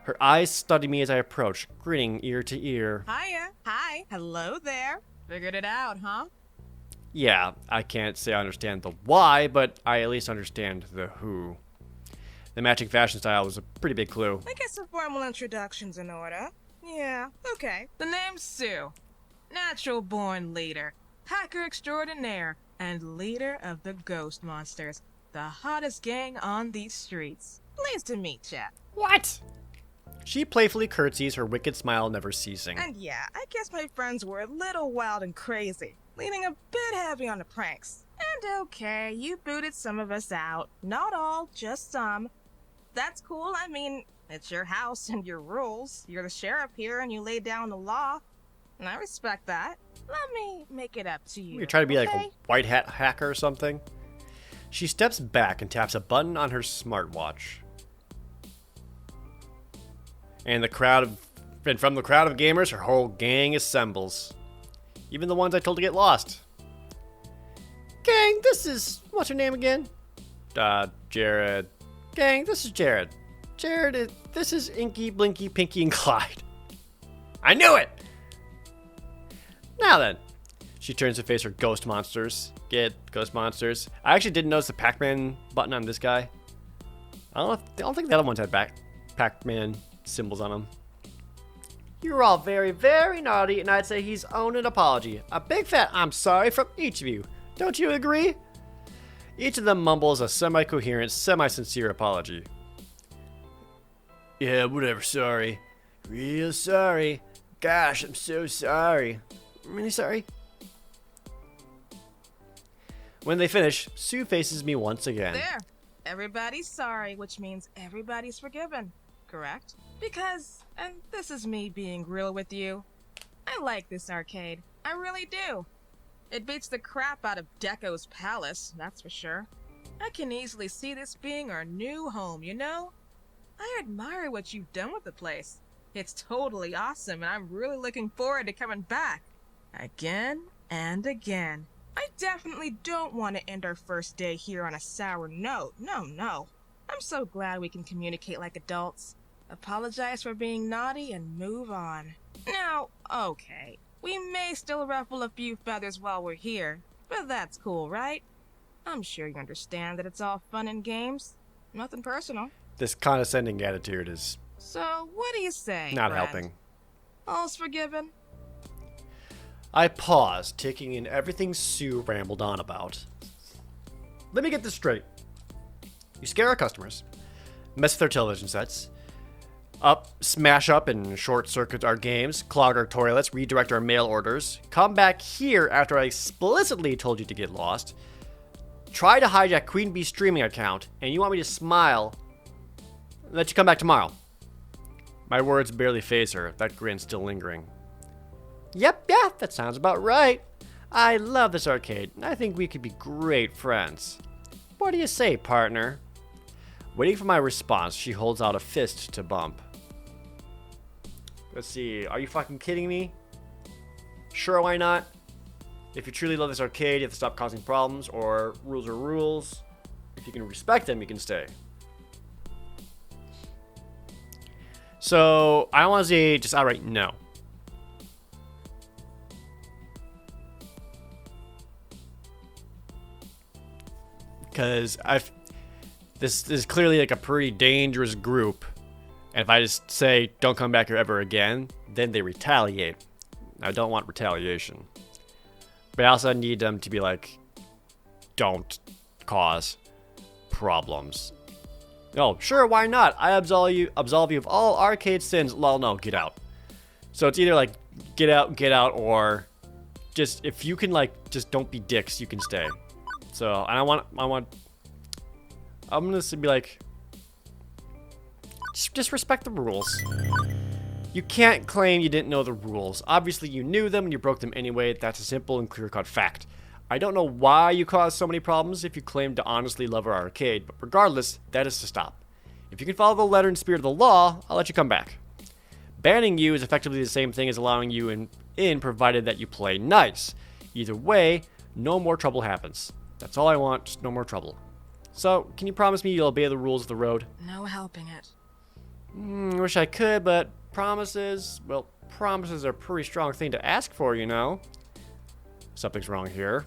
Her eyes studied me as I approached, grinning ear to ear. Hiya. Hi. Hello there. Figured it out, huh? Yeah, I can't say I understand the why, but I at least understand the who. The matching fashion style was a pretty big clue. I guess a formal introduction's in order. Yeah, okay. The name's Sue. Natural-born leader. Hacker extraordinaire. And leader of the Ghost Monsters. The hottest gang on these streets. Pleased to meet ya. What? She playfully curtsies, her wicked smile never ceasing. And yeah, I guess my friends were a little wild and crazy. Leaning a bit heavy on the pranks. And okay, you booted some of us out. Not all, just some. That's cool, I mean, it's your house and your rules. You're the sheriff here and you lay down the law. And I respect that. Let me make it up to you. You're trying to be like a white hat hacker or something? She steps back and taps a button on her smartwatch. And from the crowd of gamers, her whole gang assembles. Even the ones I told to get lost. Gang, this is... what's her name again? Jared. Gang, this is Jared. Jared, this is Inky, Blinky, Pinky, and Clyde. I knew it! Now then. She turns to face her ghost monsters. Get ghost monsters. I actually didn't notice the Pac-Man button on this guy. I don't think the other ones had Pac-Man symbols on them. You're all very, very naughty, and I'd say he's owed an apology. A big fat I'm sorry from each of you. Don't you agree? Each of them mumbles a semi-coherent, semi-sincere apology. Yeah, whatever, sorry. Real sorry. Gosh, I'm so sorry. I'm really sorry. When they finish, Sue faces me once again. There. Everybody's sorry, which means everybody's forgiven. Correct? Because, and this is me being real with you, I like this arcade. I really do. It beats the crap out of Deco's Palace, that's for sure. I can easily see this being our new home, you know? I admire what you've done with the place. It's totally awesome, and I'm really looking forward to coming back. Again and again. I definitely don't want to end our first day here on a sour note. No. I'm so glad we can communicate like adults. Apologize for being naughty and move on. Now, okay, we may still ruffle a few feathers while we're here, but that's cool, right? I'm sure you understand that it's all fun and games. Nothing personal. This condescending attitude is... So, what do you say, not friend? helping. All's forgiven? I paused, taking in everything Sue rambled on about. Let me get this straight. You scare our customers, mess with their television sets, smash up and short circuit our games, clog our toilets, redirect our mail orders, come back here after I explicitly told you to get lost, try to hijack Queen Bee's streaming account, and you want me to smile and let you come back tomorrow. My words barely faze her, that grin still lingering. Yep, yeah, that sounds about right. I love this arcade, and I think we could be great friends. What do you say, partner? Waiting for my response, she holds out a fist to bump. Let's see, are you fucking kidding me? Sure, why not? If you truly love this arcade, you have to stop causing problems, or rules are rules. If you can respect them, you can stay. So, I want to say just outright no. Because this is clearly like a pretty dangerous group And if I just say, don't come back here ever again, then they retaliate. I don't want retaliation. But I also need them to be like, don't cause problems. Oh, sure, why not? I absolve you of all arcade sins. Lol, no, get out. So it's either like, get out, or just, if you can like, just don't be dicks, you can stay. So, and I'm gonna be like, just respect the rules. You can't claim you didn't know the rules. Obviously you knew them and you broke them anyway. That's a simple and clear-cut fact. I don't know why you caused so many problems if you claim to honestly love our arcade, but regardless, that is to stop. If you can follow the letter and spirit of the law, I'll let you come back. Banning you is effectively the same thing as allowing you in provided that you play nice. Either way, no more trouble happens. That's all I want, just no more trouble. So, can you promise me you'll obey the rules of the road? No helping it. Wish I could, but promises are a pretty strong thing to ask for, you know. Something's wrong here.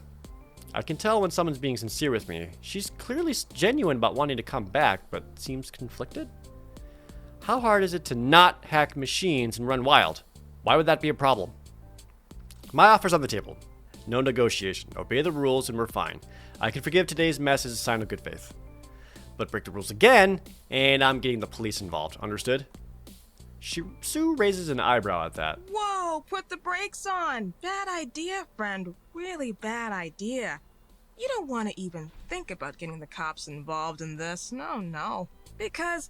I can tell when someone's being sincere with me. She's clearly genuine about wanting to come back, but seems conflicted. How hard is it to not hack machines and run wild? Why would that be a problem? My offer's on the table. No negotiation. Obey the rules and we're fine. I can forgive today's mess as a sign of good faith. But break the rules again, and I'm getting the police involved. Understood? Sue raises an eyebrow at that. Whoa, put the brakes on. Bad idea, friend. Really bad idea. You don't want to even think about getting the cops involved in this. No. Because,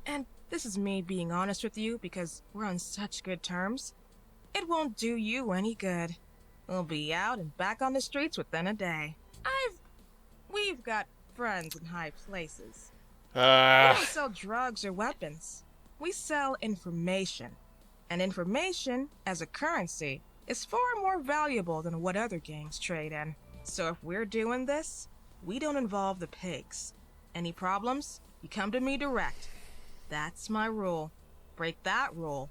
and this is me being honest with you because we're on such good terms, it won't do you any good. We'll be out and back on the streets within a day. We've got friends in high places. We don't sell drugs or weapons. We sell information. And information, as a currency, is far more valuable than what other gangs trade in. So if we're doing this, we don't involve the pigs. Any problems, you come to me direct. That's my rule. Break that rule.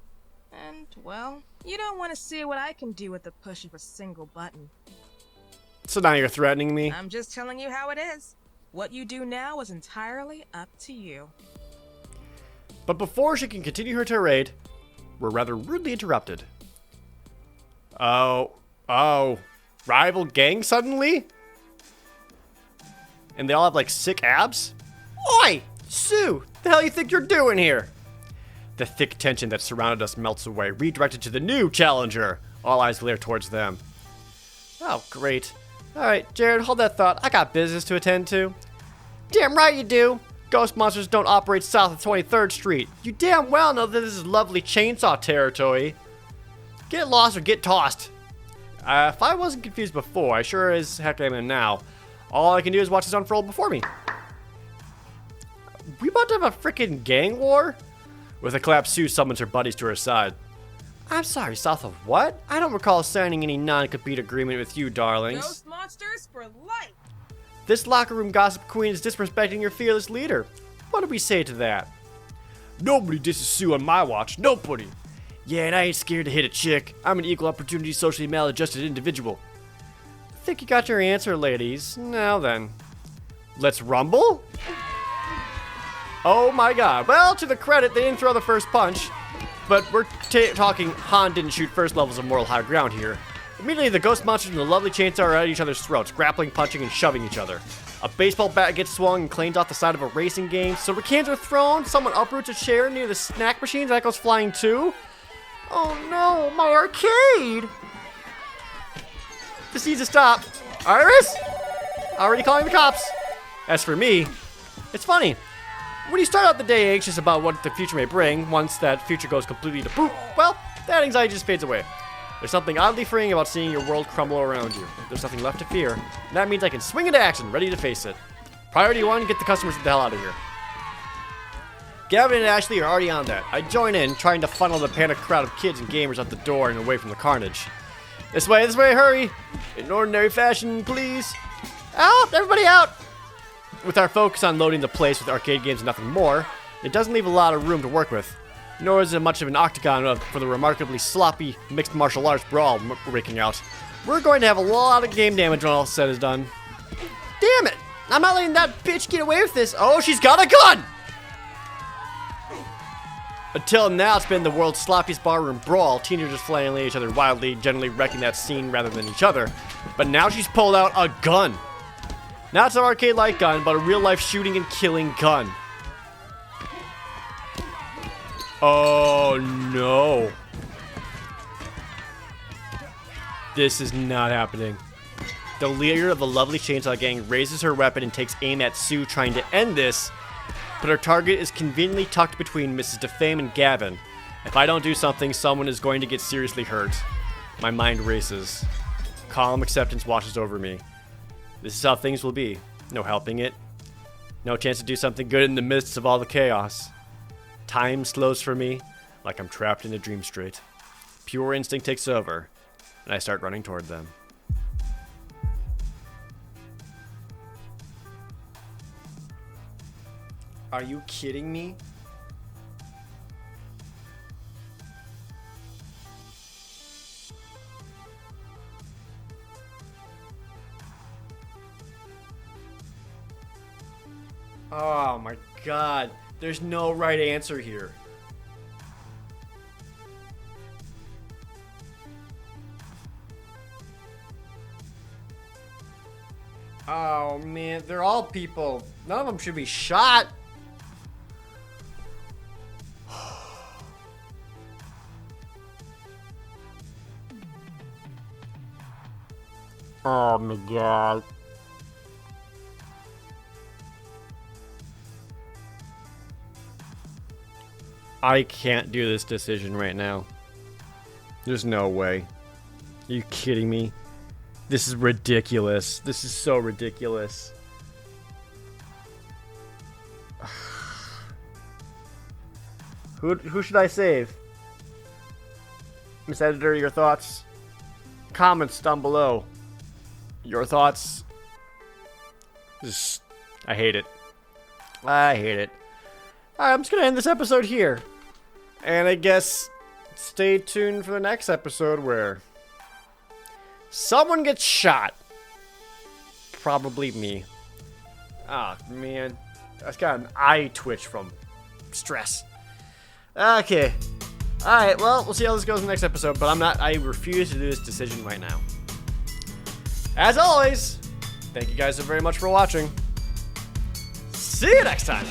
And, well, you don't want to see what I can do with the push of a single button. So now you're threatening me? I'm just telling you how it is. What you do now is entirely up to you. But before she can continue her tirade, we're rather rudely interrupted. Oh, rival gang suddenly? And they all have like sick abs? Oi, Sue, the hell you think you're doing here? The thick tension that surrounded us melts away, redirected to the new challenger. All eyes glare towards them. Oh, great. Alright, Jared, hold that thought. I got business to attend to. Damn right you do. Ghost monsters don't operate south of 23rd Street. You damn well know that this is lovely chainsaw territory. Get lost or get tossed. If I wasn't confused before, I sure as heck am now. All I can do is watch this unfold before me. We about to have a freaking gang war? With a clap, Sue summons her buddies to her side. I'm sorry, south of what? I don't recall signing any non-compete agreement with you, darlings. Ghost monsters for life! This locker room gossip queen is disrespecting your fearless leader. What do we say to that? Nobody disses Sue on my watch. Nobody. Yeah, and I ain't scared to hit a chick. I'm an equal opportunity, socially maladjusted individual. Think you got your answer, ladies. Now then. Let's rumble? Oh my god. Well, to the credit, they didn't throw the first punch. But we're talking Han didn't shoot first levels of moral high ground here. Immediately, the ghost monsters and the lovely chainsaw are at each other's throats, grappling, punching, and shoving each other. A baseball bat gets swung and cleans off the side of a racing game. Soda cans are thrown. Someone uproots a chair near the snack machines. That goes flying too. Oh no, my arcade! This needs to stop. Iris? Already calling the cops. As for me, it's funny. When you start out the day anxious about what the future may bring, once that future goes completely to poop, well, that anxiety just fades away. There's something oddly freeing about seeing your world crumble around you. There's nothing left to fear, and that means I can swing into action, ready to face it. Priority 1, get the customers the hell out of here. Gavin and Ashley are already on that. I join in, trying to funnel the panicked crowd of kids and gamers out the door and away from the carnage. This way, hurry! In ordinary fashion, please. Out! Everybody out! With our focus on loading the place with arcade games and nothing more, it doesn't leave a lot of room to work with. Nor is it much of an octagon for the remarkably sloppy mixed martial arts brawl breaking out. We're going to have a lot of game damage when all said is done. Damn it! I'm not letting that bitch get away with this. Oh, she's got a gun! Until now, it's been the world's sloppiest barroom brawl, teenagers flailing at each other wildly, generally wrecking that scene rather than each other. But now she's pulled out a gun. Not an arcade-like gun, but a real-life shooting and killing gun. Oh no. This is not happening. The leader of the lovely Chainsaw Gang raises her weapon and takes aim at Sue, trying to end this, but her target is conveniently tucked between Mrs. Defame and Gavin. If I don't do something, someone is going to get seriously hurt. My mind races. Calm acceptance washes over me. This is how things will be. No helping it. No chance to do something good in the midst of all the chaos. Time slows for me, like I'm trapped in a dream strait. Pure instinct takes over, and I start running toward them. Are you kidding me? Oh my god, there's no right answer here. Oh man, they're all people. None of them should be shot. Oh my god. I can't do this decision right now. There's no way. Are you kidding me? This is ridiculous. This is so ridiculous. Who should I save? Miss Editor, your thoughts? Comments down below. Your thoughts? I hate it. I hate it. Alright, I'm just gonna end this episode here. And I guess stay tuned for the next episode where someone gets shot. Probably me. Ah, man. I've got an eye twitch from stress. Okay. Alright, well, we'll see how this goes in the next episode, but I refuse to do this decision right now. As always, thank you guys so very much for watching. See you next time.